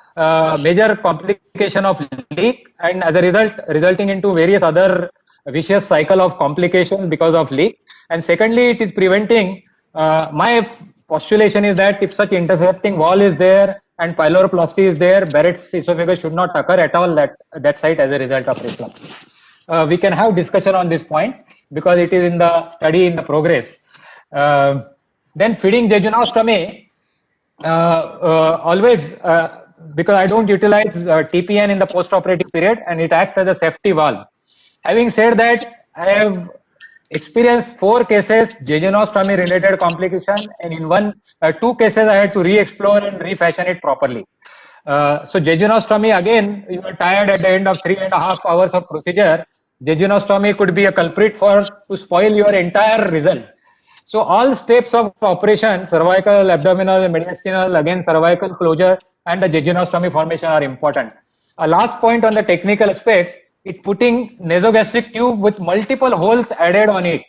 major complication of leak, and as a result, resulting into various other vicious cycle of complications because of leak. And secondly, it is preventing, my postulation is that if such intercepting wall is there and pyloroplasty is there, Barrett's esophagus should not occur at all that site as a result of reflux. We can have discussion on this point because it is in the study in the progress. Then feeding jejunostomy, always, because I don't utilize TPN in the post-operative period, and it acts as a safety valve. Having said that, I have experienced 4 cases jejunostomy related complication, and in 2 cases I had to re-explore and refashion it properly. So jejunostomy, again, you are tired at the end of 3.5 hours of procedure. Jejunostomy could be a culprit to spoil your entire result. So all steps of operation, cervical, abdominal, mediastinal, again cervical closure, and the jejunostomy formation are important. A last point on the technical aspects, it putting nasogastric tube with multiple holes added on it.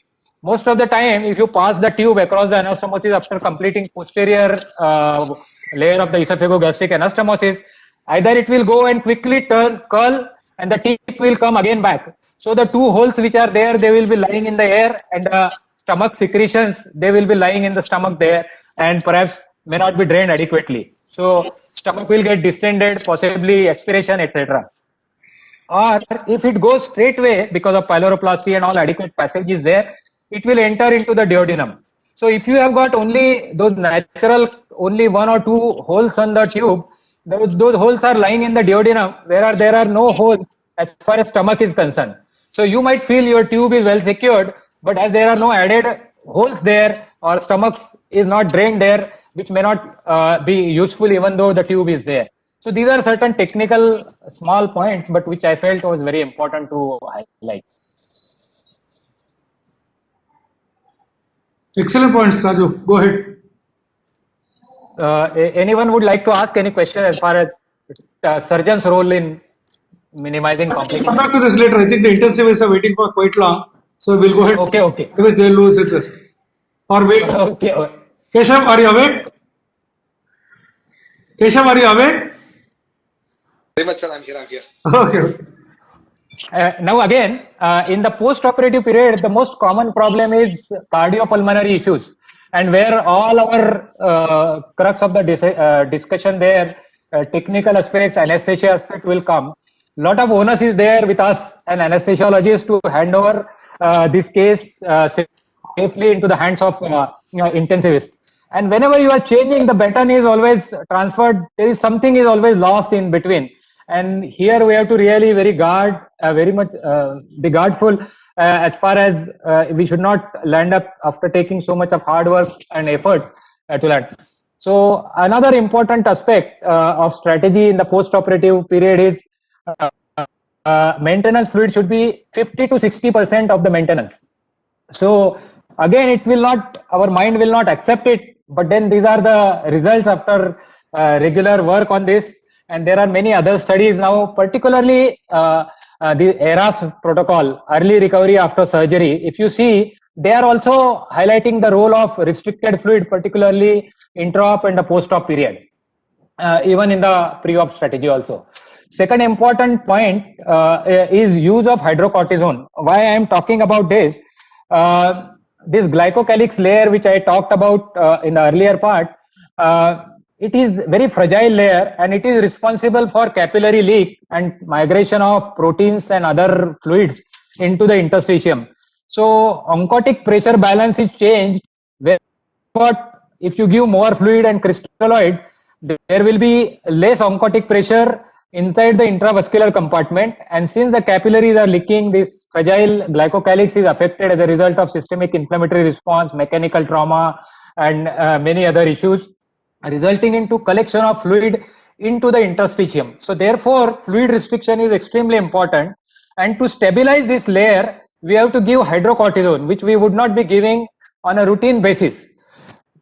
Most of the time, if you pass the tube across the anastomosis after completing posterior layer of the esophagogastric anastomosis, either it will go and quickly curl, and the tip will come again back. So the 2 holes which are there, they will be lying in the air, and the stomach secretions, they will be lying in the stomach there, and perhaps may not be drained adequately. So stomach will get distended, possibly aspiration, etc. Or if it goes straight away because of pyloroplasty and all adequate passage is there, it will enter into the duodenum. So if you have got only those natural, only 1 or 2 holes on the tube, those holes are lying in the duodenum, where there are no holes as far as stomach is concerned. So you might feel your tube is well secured, but as there are no added holes there, or stomach is not drained there, which may not be useful even though the tube is there. So these are certain technical small points, but which I felt was very important to highlight. Excellent points, Raju. Go ahead. Anyone would like to ask any question as far as surgeon's role in minimizing complications? Come back to this later. I think the intensivists are waiting for quite long. So we'll go ahead. Okay. Otherwise they'll lose interest. Or wait. Okay. Keshav, are you awake? Keshav, are you awake? Very much, sir. I'm here. Okay. Now again, in the post-operative period, the most common problem is cardiopulmonary issues, and where all our crux of the discussion there, technical aspects, anesthesia aspect will come. Lot of onus is there with us and anesthesiologists to hand over this case safely into the hands of intensivists. And whenever you are changing, the baton is always transferred. There is something is always lost in between. And here we have to really be guardful as far as we should not land up after taking so much of hard work and effort to land. So another important aspect of strategy in the post-operative period is maintenance fluid should be 50 to 60% of the maintenance. So again, it will not, our mind will not accept it, but then these are the results after regular work on this. And there are many other studies now, particularly the ERAS protocol, early recovery after surgery. If you see, they are also highlighting the role of restricted fluid, particularly intra-op and the post-op period, even in the pre-op strategy also. Second important point is use of hydrocortisone. Why I am talking about this? This glycocalyx layer, which I talked about in the earlier part, it is very fragile layer and it is responsible for capillary leak and migration of proteins and other fluids into the interstitium. So oncotic pressure balance is changed. But if you give more fluid and crystalloid, there will be less oncotic pressure inside the intravascular compartment. And since the capillaries are leaking, this fragile glycocalyx is affected as a result of systemic inflammatory response, mechanical trauma, and many other issues, resulting into collection of fluid into the interstitium. So therefore, fluid restriction is extremely important. And to stabilize this layer, we have to give hydrocortisone, which we would not be giving on a routine basis.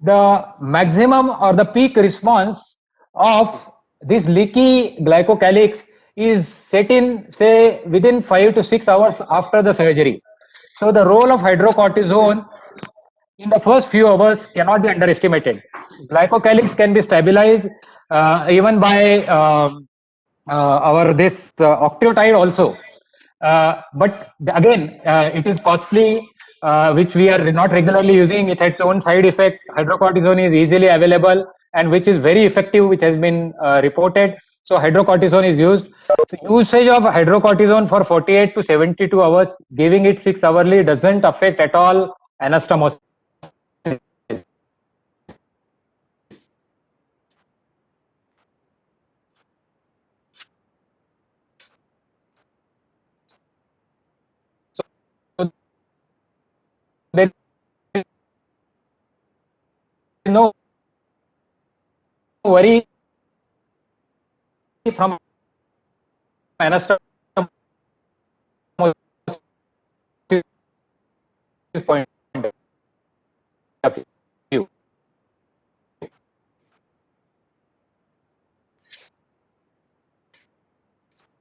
The maximum or the peak response of this leaky glycocalyx is set in, say, within 5 to 6 hours after the surgery. So the role of hydrocortisone in the first few hours cannot be underestimated. Glycocalyx can be stabilized even by this octreotide also. But again, it is costly, which we are not regularly using. It has its own side effects. Hydrocortisone is easily available and which is very effective, which has been reported. So hydrocortisone is used. So usage of hydrocortisone for 48 to 72 hours, giving it 6 hourly doesn't affect at all anastomosis. So there is no worry from anastomosis point of view.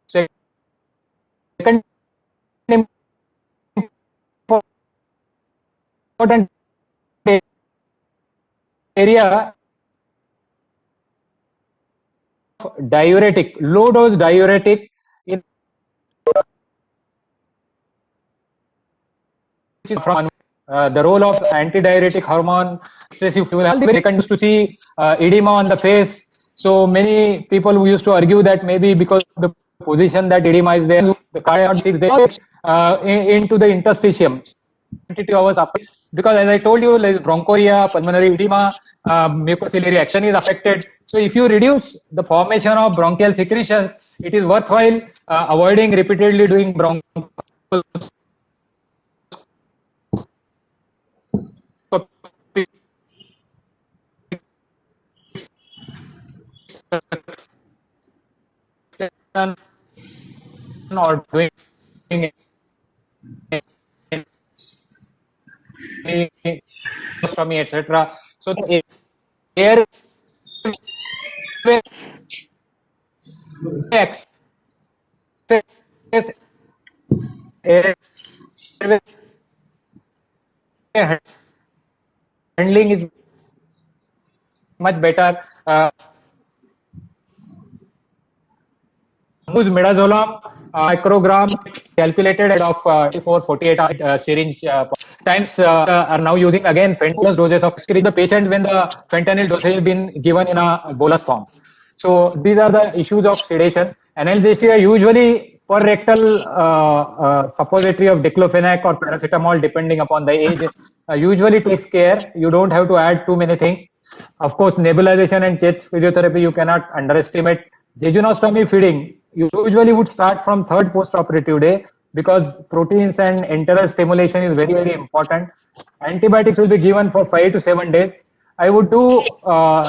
Second important area, diuretic, low dose diuretic, in which is from the role of antidiuretic hormone, excessive fuel, to see edema on the face. So many people who used to argue that maybe because of the position that edema is there, the cardiac is there into the interstitium 22 hours after, because as I told you, like bronchoria, pulmonary edema, mucociliary action is affected. So if you reduce the formation of bronchial secretions, it is worthwhile avoiding repeatedly doing bronchial or doing any etc. So the air handling is much better. Use midazolam microgram calculated of 48 syringe times are now using again fentanyl doses of the patient when the fentanyl dosage has been given in a bolus form. So these are the issues of sedation. Analgesia usually per rectal suppository of diclofenac or paracetamol depending upon the age usually takes care. You don't have to add too many things. Of course, nebulization and chest physiotherapy you cannot underestimate. Jejunostomy feeding you usually would start from third post-operative day because proteins and enteral stimulation is very, very important. Antibiotics will be given for 5 to 7 days. I would do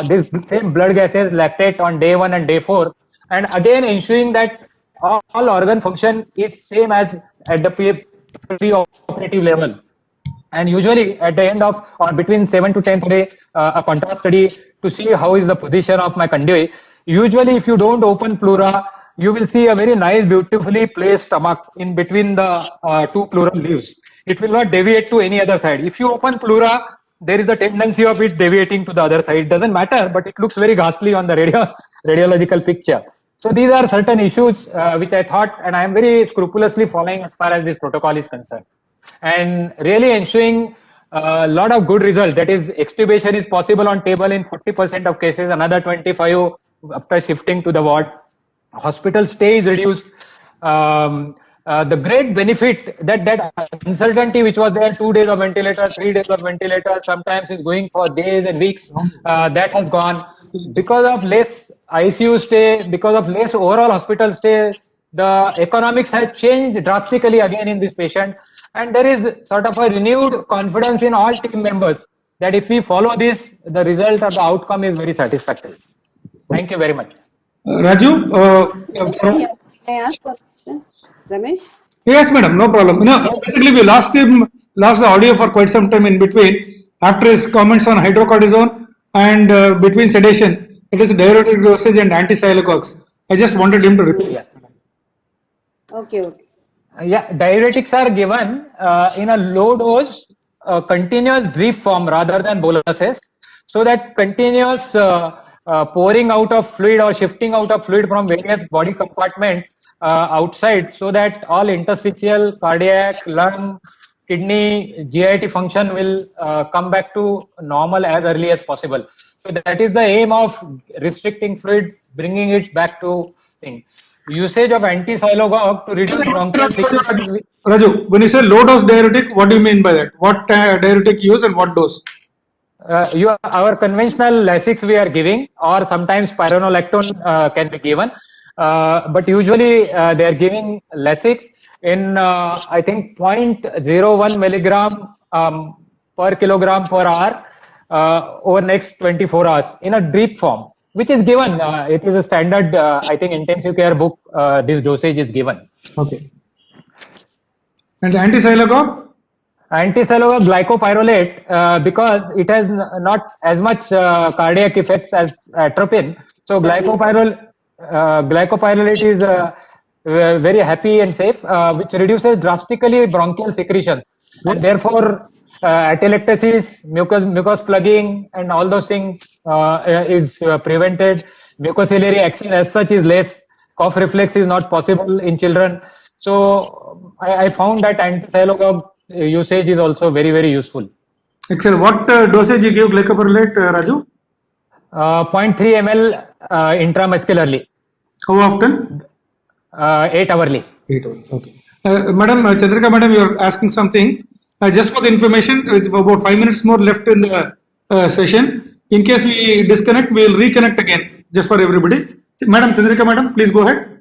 this same blood gases, lactate on day 1 and day 4, and again ensuring that all organ function is same as at the pre-operative level. And usually at the end of or between 7 to 10th day, a contrast study to see how is the position of my conduit. Usually if you don't open pleura, you will see a very nice, beautifully placed stomach in between the two pleural leaves. It will not deviate to any other side. If you open pleura, there is a tendency of it deviating to the other side. It doesn't matter, but it looks very ghastly on the radiological picture. So these are certain issues which I thought, and I am very scrupulously following as far as this protocol is concerned. And really ensuring a lot of good result. That is, extubation is possible on table in 40% of cases, another 25 after shifting to the ward. Hospital stay is reduced. The great benefit that uncertainty which was there, 2 days of ventilator, 3 days of ventilator, sometimes is going for days and weeks, that has gone. Because of less ICU stay, because of less overall hospital stay, the economics has changed drastically again in this patient. And there is sort of a renewed confidence in all team members that if we follow this, the result or the outcome is very satisfactory. Thank you very much. Raju, Can I ask a question? Ramesh? yes, madam, no problem. Basically, we lost the audio for quite some time in between after his comments on hydrocortisone and between sedation. It is diuretic dosage and anticyclocox. I just wanted him to repeat. Yeah. Okay. Yeah, diuretics are given in a low dose, continuous drip form rather than boluses, so that continuous pouring out of fluid or shifting out of fluid from various body compartments outside, so that all interstitial, cardiac, lung, kidney, GIT function will come back to normal as early as possible. So that is the aim of restricting fluid, bringing it back to thing. Usage of anti-sialogogue to reduce bronchial secretion. Raju, when you say low dose diuretic, what do you mean by that? What diuretic use and what dose? Our conventional Lasix we are giving, or sometimes spironolactone can be given, but usually they are giving Lasix in I think 0.01 milligram per kilogram per hour over next 24 hours in a drip form, which is given. It is a standard, I think, intensive care book. This dosage is given. Okay. And the anti-sialogogue? Anti-sialogogue glycopyrrolate, because it has not as much cardiac effects as atropine. So glycopyrrolate is very happy and safe, which reduces drastically bronchial secretions, and therefore atelectasis, mucus plugging, and all those things is prevented. Mucociliary action as such is less. Cough reflex is not possible in children. So I found that anti-sialogogue usage is also very, very useful. Excellent. What dosage you give glycopyrrolate, Raju? 0.3 ml intramuscularly. How often? 8 hourly. 8 hours. Okay. Madam Chandrika, madam, you are asking something. Just for the information, with about 5 minutes more left in the session. In case we disconnect, we will reconnect again, just for everybody. Madam Chandrika, madam, please go ahead.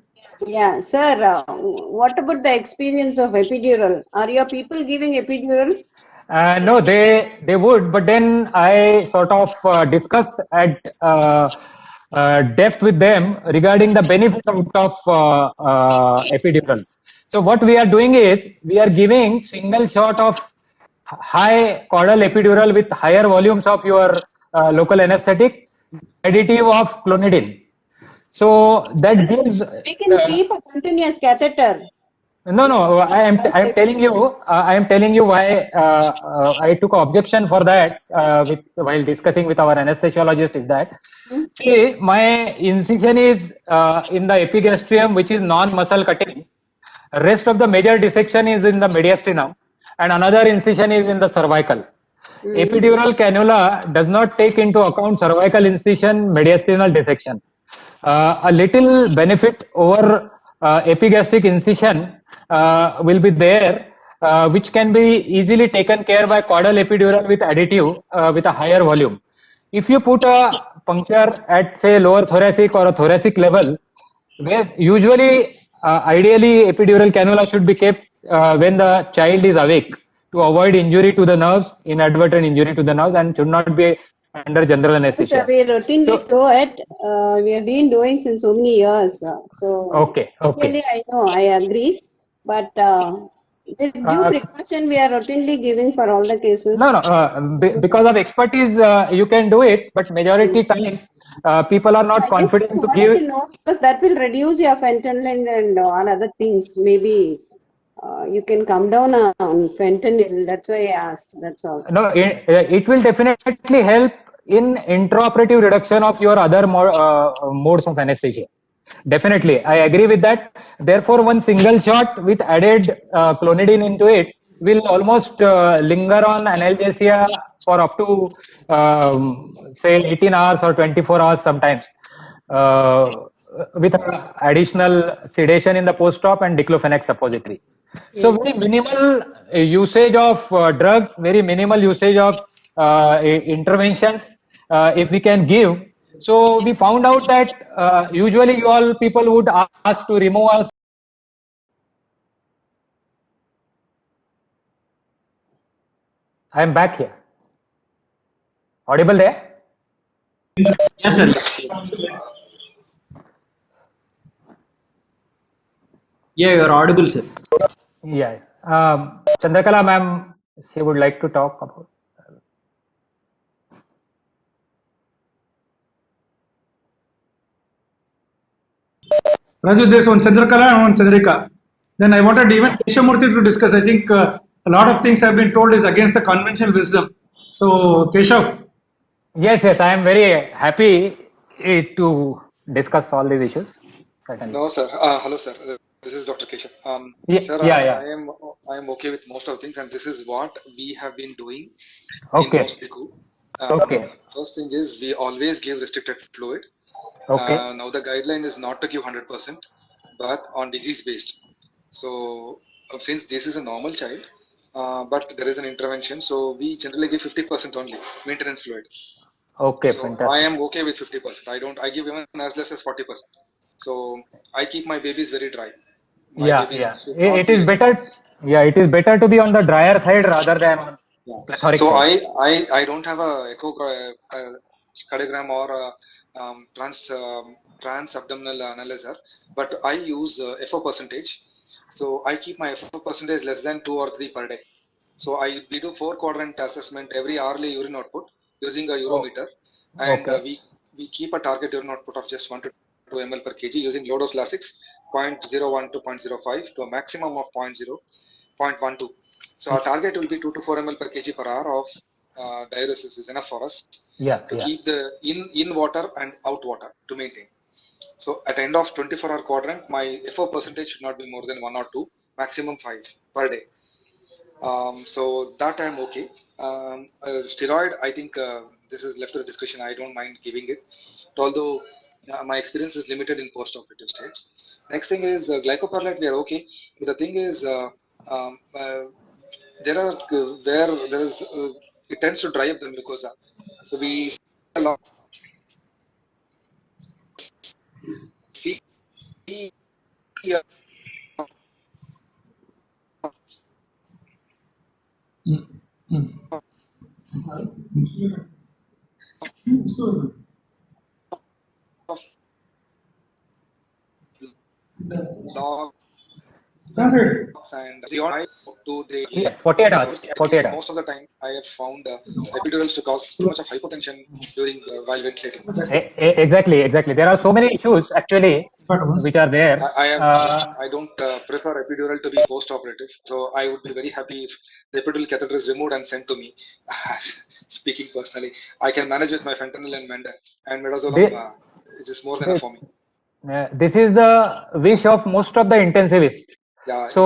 Yeah, sir, what about the experience of epidural? Are your people giving epidural? No, they would, but then I sort of discussed at depth with them regarding the benefits of epidural. So what we are doing is, we are giving single shot of high caudal epidural with higher volumes of your local anesthetic, additive of clonidine. So that gives. We can keep a continuous catheter. No. I am telling you why I took objection for that while discussing with our anesthesiologist. Is that see, my incision is in the epigastrium, which is non-muscle cutting. Rest of the major dissection is in the mediastinum, and another incision is in the cervical. Epidural cannula does not take into account cervical incision, mediastinal dissection. A little benefit over epigastric incision will be there, which can be easily taken care by caudal epidural with additive with a higher volume. If you put a puncture at, say, lower thoracic or a thoracic level, where usually ideally epidural cannula should be kept when the child is awake, to avoid injury to the nerves, inadvertent injury to the nerves, and should not be under general anesthesia. We routinely do it. We have been doing since so many years. So okay. Actually, I know, I agree, but with due precaution, we are routinely giving for all the cases. No. Because of expertise, you can do it, but majority times people are not confident to give. Because that will reduce your fentanyl and all other things. Maybe you can come down on fentanyl. That's why I asked. That's all. No, it will definitely help in intraoperative reduction of your other modes of anesthesia. Definitely, I agree with that. Therefore, one single shot with added clonidine into it will almost linger on analgesia for up to say 18 hours or 24 hours sometimes, with additional sedation in the post-op and diclofenac suppository. So very minimal usage of drugs, very minimal usage of interventions if we can give. So we found out that usually you all people would ask to remove us. I am back here. Audible there? Yes, sir. Yeah, you are audible, sir. Yeah. Chandrakala ma'am, she would like to talk about. Raju, there's one Chandrakala and one Chandrika. Then I wanted even Keshamurthy to discuss. I think a lot of things have been told is against the conventional wisdom. So, Keshav. Yes, I am very happy to discuss all these issues. Certainly. No, sir. Hello, sir. This is Dr. Keshav. Sir, I am okay with most of the things, and this is what we have been doing in most PICU. First thing is we always give restricted fluid. Now the guideline is not to give 100%, but on disease based. So since this is a normal child, but there is an intervention, so we generally give 50% only maintenance fluid. Okay, so fantastic. I am okay with 50%. I give even as less as 40%. So I keep my babies very dry. It is better. Yeah, it is better to be on the drier side rather than on plethoric so side. I don't have a echocardiogram or a trans-abdominal analyzer, but I use FO percentage. So I keep my FO percentage less than 2 or 3 per day. So we do 4-quadrant assessment every hourly urine output using a urometer, and we keep a target urine output of just 1 to 2 ml per kg using low dose Lasix 0.01 to 0.05 to a maximum of 0.12. So our target will be 2 to 4 ml per kg per hour of diuresis is enough for us to keep the in water and out water to maintain. So at the end of 24-hour quadrant, my FO percentage should not be more than 1 or 2, maximum 5 per day. So that I'm okay. Steroid, I think this is left to the discussion. I don't mind giving it, although my experience is limited in post-operative states. Next thing is glycopyrrolate. We are okay, but the thing is there are where there is it tends to dry up the mucosa. So we a lot see and 48 hours. 48 hours. Most of the time, I have found epidurals to cause too much of hypotension during while ventilating. Exactly. There are so many issues actually which are there. I don't prefer epidural to be post-operative, so I would be very happy if the epidural catheter is removed and sent to me. Speaking personally, I can manage with my fentanyl and midazolam. It is more than enough for me. This is the wish of most of the intensivists. So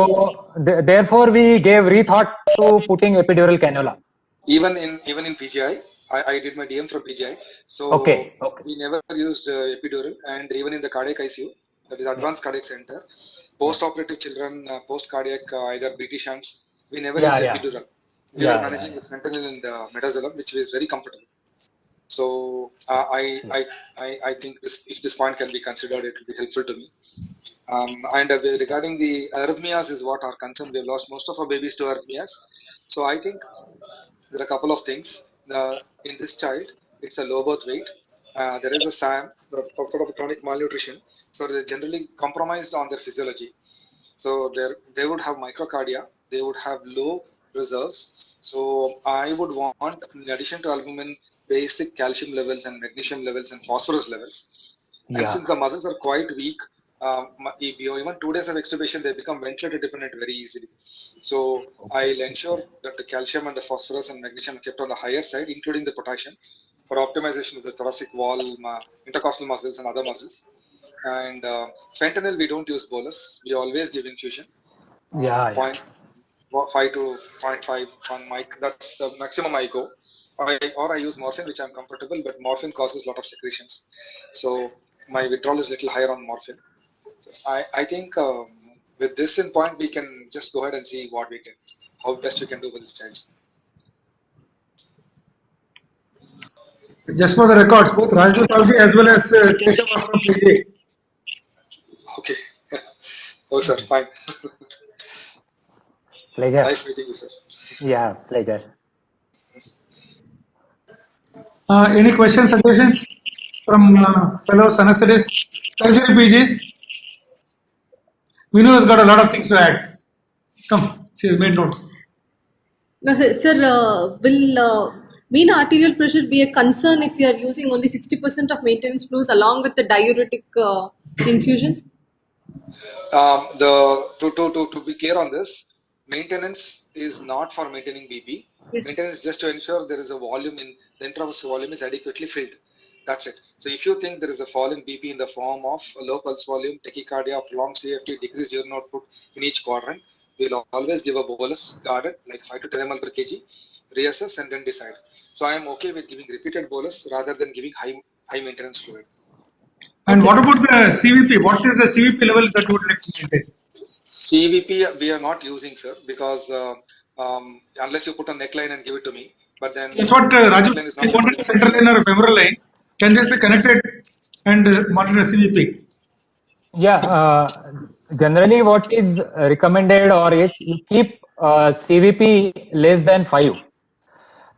therefore we gave rethought to putting epidural cannula. Even in PGI, I did my DM from PGI. So we never used epidural, and even in the cardiac ICU, that is advanced cardiac center, post-operative children, post-cardiac either BT shunts, we never used epidural. We were managing with fentanyl and midazolam, which was very comfortable. So I think if this point can be considered, it will be helpful to me. And regarding the arrhythmias is what our concern. We have lost most of our babies to arrhythmias. So I think there are a couple of things. In this child, it's a low birth weight. There is a SAM, sort of chronic malnutrition. So they're generally compromised on their physiology. So they would have microcardia. They would have low reserves. So I would want, in addition to albumin, basic calcium levels and magnesium levels and phosphorus levels. And since the muscles are quite weak, even 2 days of extubation, they become ventilator dependent very easily. So I'll ensure that the calcium and the phosphorus and magnesium are kept on the higher side, including the potassium, for optimization of the thoracic wall, intercostal muscles and other muscles. And fentanyl, we don't use bolus. We always give infusion. 5 to 0.5 on mic. That's the maximum I go. Or I use morphine, which I'm comfortable, but morphine causes a lot of secretions. So my withdrawal is a little higher on morphine. So I think with this in point, we can just go ahead and see how best we can do with this child. Just for the records, both Rajdu Salvi as well as Keshav are from PJ. Okay. Oh, sir, fine. Pleasure. Nice meeting you, sir. Yeah, pleasure. Any questions, suggestions from fellow anesthetists, surgery PGs? Vinu has got a lot of things to add. Come, she has made notes. No, sir, will mean arterial pressure be a concern if you are using only 60% of maintenance fluids along with the diuretic infusion? To be clear on this, maintenance is not for maintaining BP. Yes. Maintenance is just to ensure there is a volume in the intravascular volume is adequately filled. That's it. So if you think there is a fall in BP in the form of a low pulse volume, tachycardia, prolonged CFT, decreased urine output in each quadrant, we'll always give a bolus guarded like 5 to 10 ml per kg, reassess and then decide. So I am okay with giving repeated bolus rather than giving high maintenance fluid. And what about the CVP? What is the CVP level that you would like to maintain? CVP we are not using, sir, because unless you put a neckline and give it to me, but then that's what Raju is not wanted a central line or a femoral line. Can this be connected and monitor CVP? Yeah, generally what is recommended or is you keep CVP less than 5.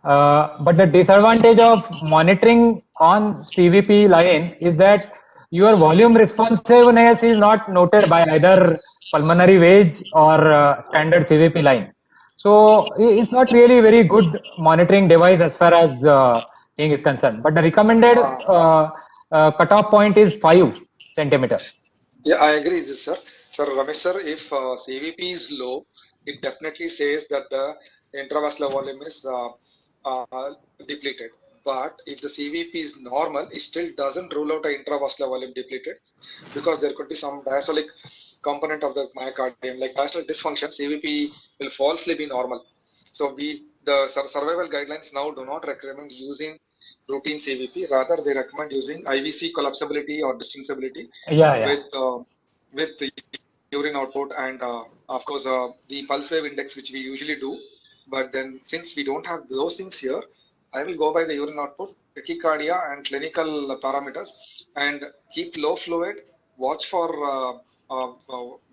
But the disadvantage of monitoring on CVP line is that your volume responsiveness is not noted by either pulmonary wedge or standard CVP line. So it's not really very good monitoring device as far as thing is concerned. But the recommended cutoff point is 5 centimeter. Yeah, I agree with this, sir. Sir, Ramesh sir, if CVP is low, it definitely says that the intravascular volume is depleted. But if the CVP is normal, it still doesn't rule out an intravascular volume depleted because there could be some diastolic component of the myocardium, like diastolic dysfunction. CVP will falsely be normal. So the survival guidelines now do not recommend using routine CVP. Rather, they recommend using IVC collapsibility or distensibility with the urine output and of course the pulse wave index, which we usually do. But then since we don't have those things here, I will go by the urine output, tachycardia and clinical parameters and keep low fluid, watch for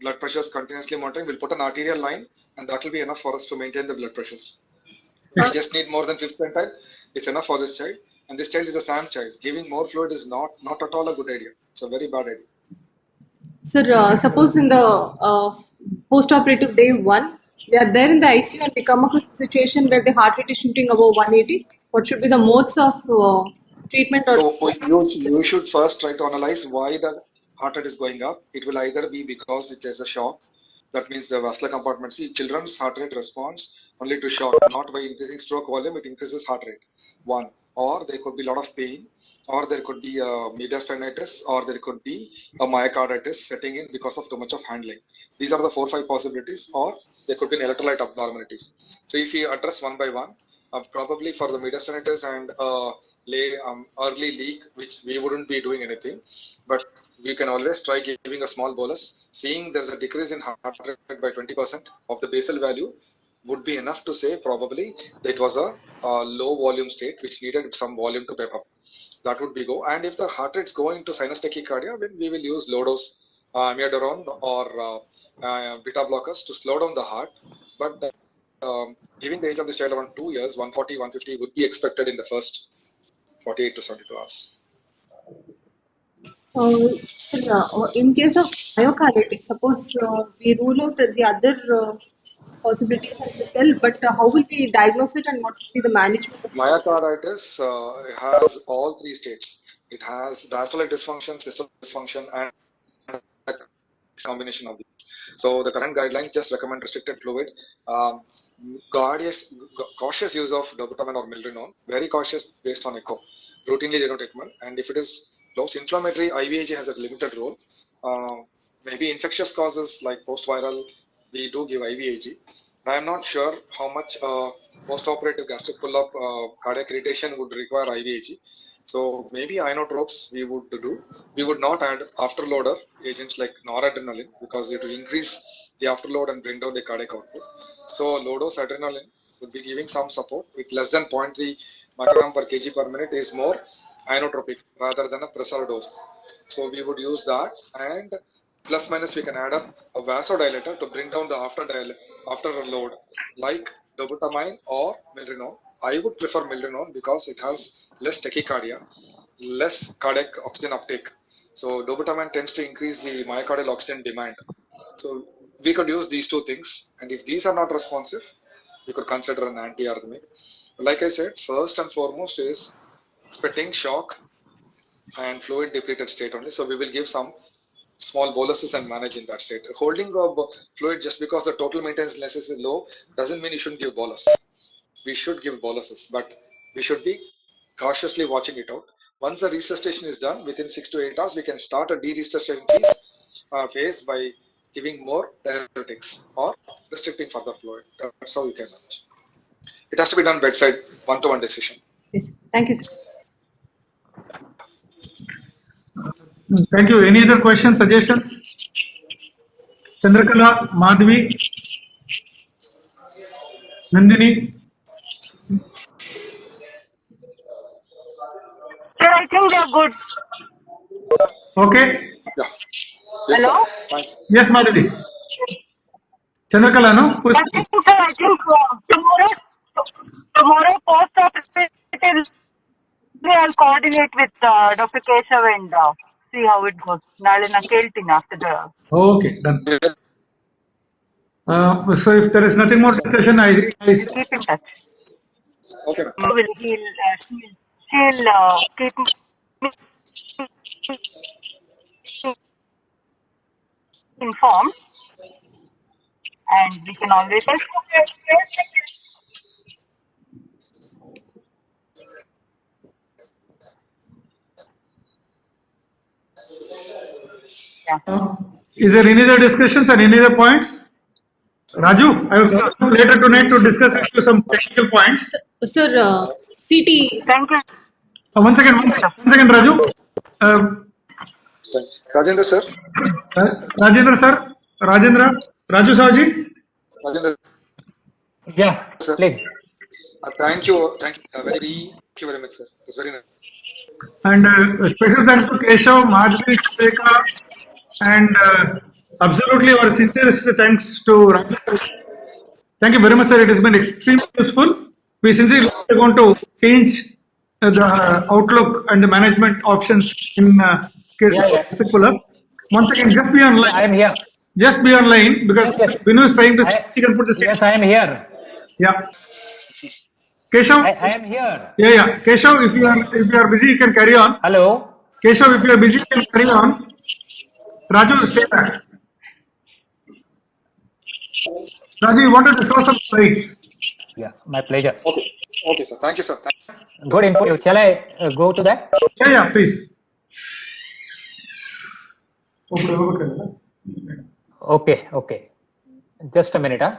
blood pressures continuously monitoring. We'll put an arterial line and that will be enough for us to maintain the blood pressures. We just need more than 5th centile. It's enough for this child. And this child is a SAM child. Giving more fluid is not at all a good idea. It's a very bad idea. Sir, suppose in the post-operative day 1, we are there in the ICU and we come across a situation where the heart rate is shooting above 180. What should be the modes of treatment? So you should first try to analyze why the heart rate is going up. It will either be because it is a shock. That means the vascular compartment. See, children's heart rate responds only to shock, not by increasing stroke volume. It increases heart rate. 1. Or there could be a lot of pain, or there could be a mediastinitis, or there could be a myocarditis setting in because of too much of handling. These are the 4-5 possibilities, or there could be an electrolyte abnormalities. So if you address one by one, probably for the mediastinitis and early leak, which we wouldn't be doing anything, but we can always try giving a small bolus. Seeing there's a decrease in heart rate by 20% of the basal value would be enough to say probably that it was a low volume state which needed some volume to pep up. That would be go. And if the heart rate's going to sinus tachycardia, then we will use low dose amiodarone or beta blockers to slow down the heart. But given the age of this child around 2 years, 140, 150 would be expected in the first 48 to 72 hours. In case of myocarditis, suppose we rule out the other possibilities and tell, but how will we diagnose it and what will be the management? Myocarditis has all 3 states. It has diastolic dysfunction, systolic dysfunction, and a combination of these. So the current guidelines just recommend restricted fluid, cautious use of dobutamine or milrinone, very cautious based on echo. Routinely they don't recommend, and if it is post-inflammatory, IVIG has a limited role. Maybe infectious causes like post-viral, we do give IVIG. I am not sure how much post-operative gastric pull-up cardiac irritation would require IVIG. So maybe inotropes we would do. We would not add afterloader agents like noradrenaline because it will increase the afterload and bring down the cardiac output. So low-dose adrenaline would be giving some support with less than 0.3 microgram per kg per minute is more inotropic rather than a pressor dose. So we would use that, and plus minus we can add up a vasodilator to bring down the after load like dobutamine or milrinone. I would prefer milrinone because it has less tachycardia, less cardiac oxygen uptake. So dobutamine tends to increase the myocardial oxygen demand. So we could use these two things, and if these are not responsive, we could consider an antiarrhythmic. Like I said, first and foremost is expecting shock and fluid depleted state only. So we will give some small boluses and manage in that state. Holding of fluid just because the total maintenance is low doesn't mean you shouldn't give bolus. We should give boluses, but we should be cautiously watching it out. Once the resuscitation is done, within 6 to 8 hours, we can start a de-resuscitation phase by giving more diuretics or restricting further fluid. That's how you can manage. It has to be done bedside, one-to-one decision. Yes. Thank you, sir. Thank you. Any other questions, suggestions? Chandrakala, Madhvi, Nandini. Sir, I think they're good. Okay. Yeah. Yes, Hello? sir. Thanks. Yes, Madhvi. Chandrakala, no? Who's I think, sir, I think tomorrow post-operative, I'll coordinate with Dr. Keshav and see how it goes. Nalina Keltin after the. Okay, done. So if there is nothing more discussion, I Keep in touch. Okay. She'll keep me informed, and we can always. is there any other discussions and any other points? Raju, I will come later tonight to discuss with you some technical points. Sir, CT. Thank you. One second, Raju. Rajendra sir. Rajendra sir. Raju Saji. Rajendra. Yeah, sir. Please. Thank you. Thank you very much, sir. It's very nice. And special thanks to Keshav, Madhvi, Chudeka, and absolutely our sincerest thanks to Raju. Thank you very much, sir. It has been extremely useful. We sincerely want to change the outlook and the management options in case of pull-up. Once again, just be online. I am here. Just be online because Vinu is trying to see if he can put the Yes, I am here. Yeah. Keshav? I am here. Yeah. Keshav, if you are busy, you can carry on. Hello. Keshav, if you are busy, you can carry on. Raju, stay back. Raju, you wanted to show some slides. Yeah, my pleasure. Okay, sir. Thank you, sir. Good input. Shall I go to that? Yeah, please. Okay. Just a minute, huh?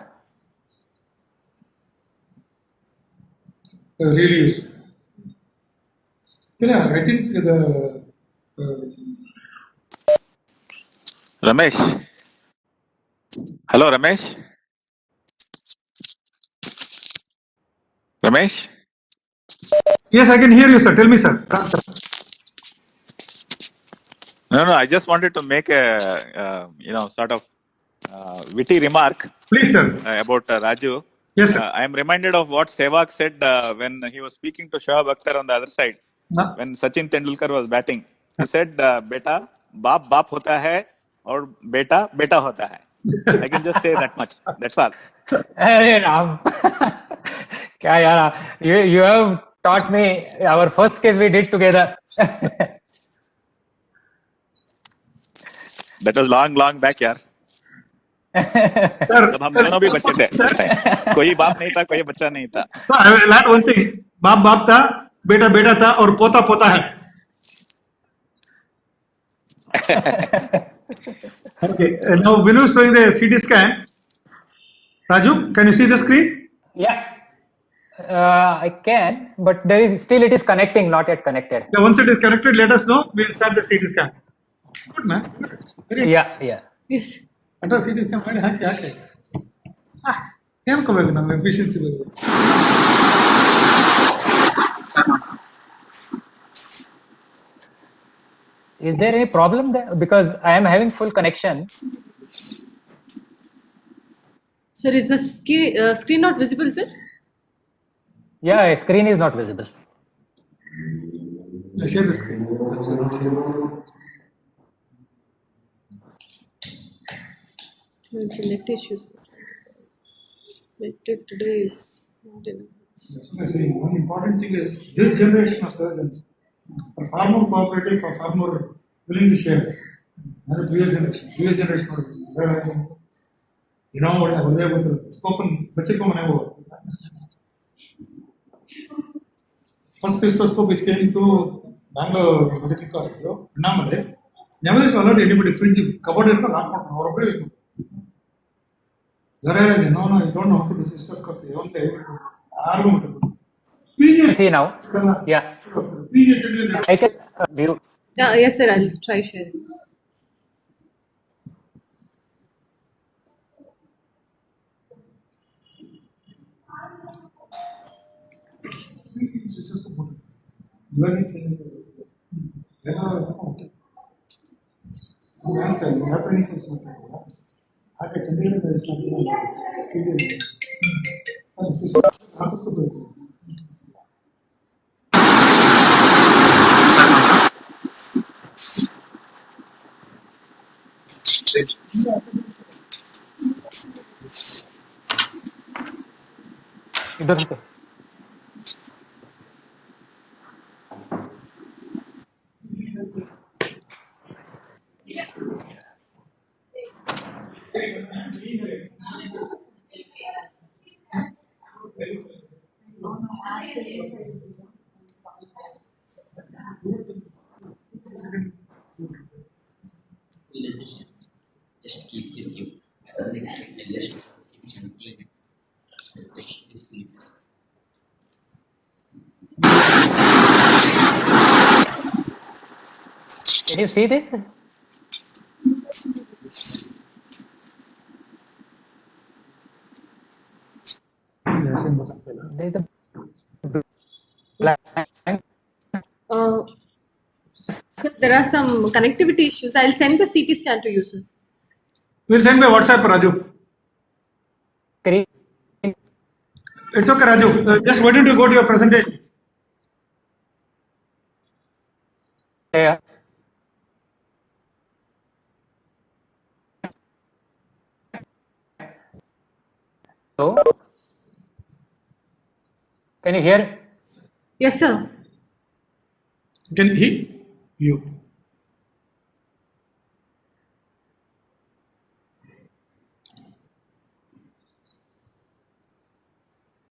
Really useful. Yeah, I think the Ramesh. Hello, Ramesh. Ramesh? Yes, I can hear you, sir. Tell me, sir. No, I just wanted to make a, sort of witty remark. Please, sir. About Raju. Yes, sir. I am reminded of what Sehwag said when he was speaking to Shoaib Akhtar on the other side. When Sachin Tendulkar was batting. He said, beta, baap hota hai aur beta hota hai. I can just say that much. That's all. Hey, Ram. Kya yaar, you have taught me our first case we did together. That was long back, yaar. Sir, जब हम दोनों भी बच्चे थे उस time कोई बाप नहीं था कोई बच्चा नहीं था. I will add one thing. बाप था, बेटा था और पोता है. Okay, now Vinu is showing the CT scan. Raju, can you see the screen? Yeah, I can, but it is connecting, not yet connected. Yeah, once it is connected, let us know. We'll start the CT scan. Good, man. Good. Very Yeah. Yes. Anta CT scan ಮಾಡಿ ಹಾಕಿ ಹಾಕಿ. ಹೇಳ್ಕೋಬೇಕು ನಮ್ಮ efficiency ಬಗ್ಗೆ. Is there any problem there? Because I am having full connection. Sir, is the screen not visible, sir? Yeah, screen is not visible. Share the screen. Absolutely, share the screen. It's a net issue, sir. Today is not enough. That's what I'm saying. One important thing is this generation of surgeons are far more cooperative, are far more willing to share than the previous generation. Previous generation, ಅವ್ರದೇ ಗೊತ್ತಿರುತ್ತೆ. ಸ್ಕೋಪನ್ ಬಚ್ಚಿಟ್ಕೊ ಮನೆಗೆ ಹೋಗೋದು. First cystoscope which came to Bangalore Medical College, Annamale, never is allowed anybody fridge cupboard is not or a previous. No, you don't know how to do cystoscope. You don't See now? Yeah. I can view. Yes, sir, I'll try sharing. इधर से Just keep with you. Just keep sampling it. It's sleepless. Can you see this? There's a blank. Sir, there are some connectivity issues. I'll send the CT scan to you, sir. We'll send by WhatsApp, Raju. Screen. It's okay, Raju. Just waiting to go to your presentation. Yeah. So, can you hear? Yes, sir. Can he? You.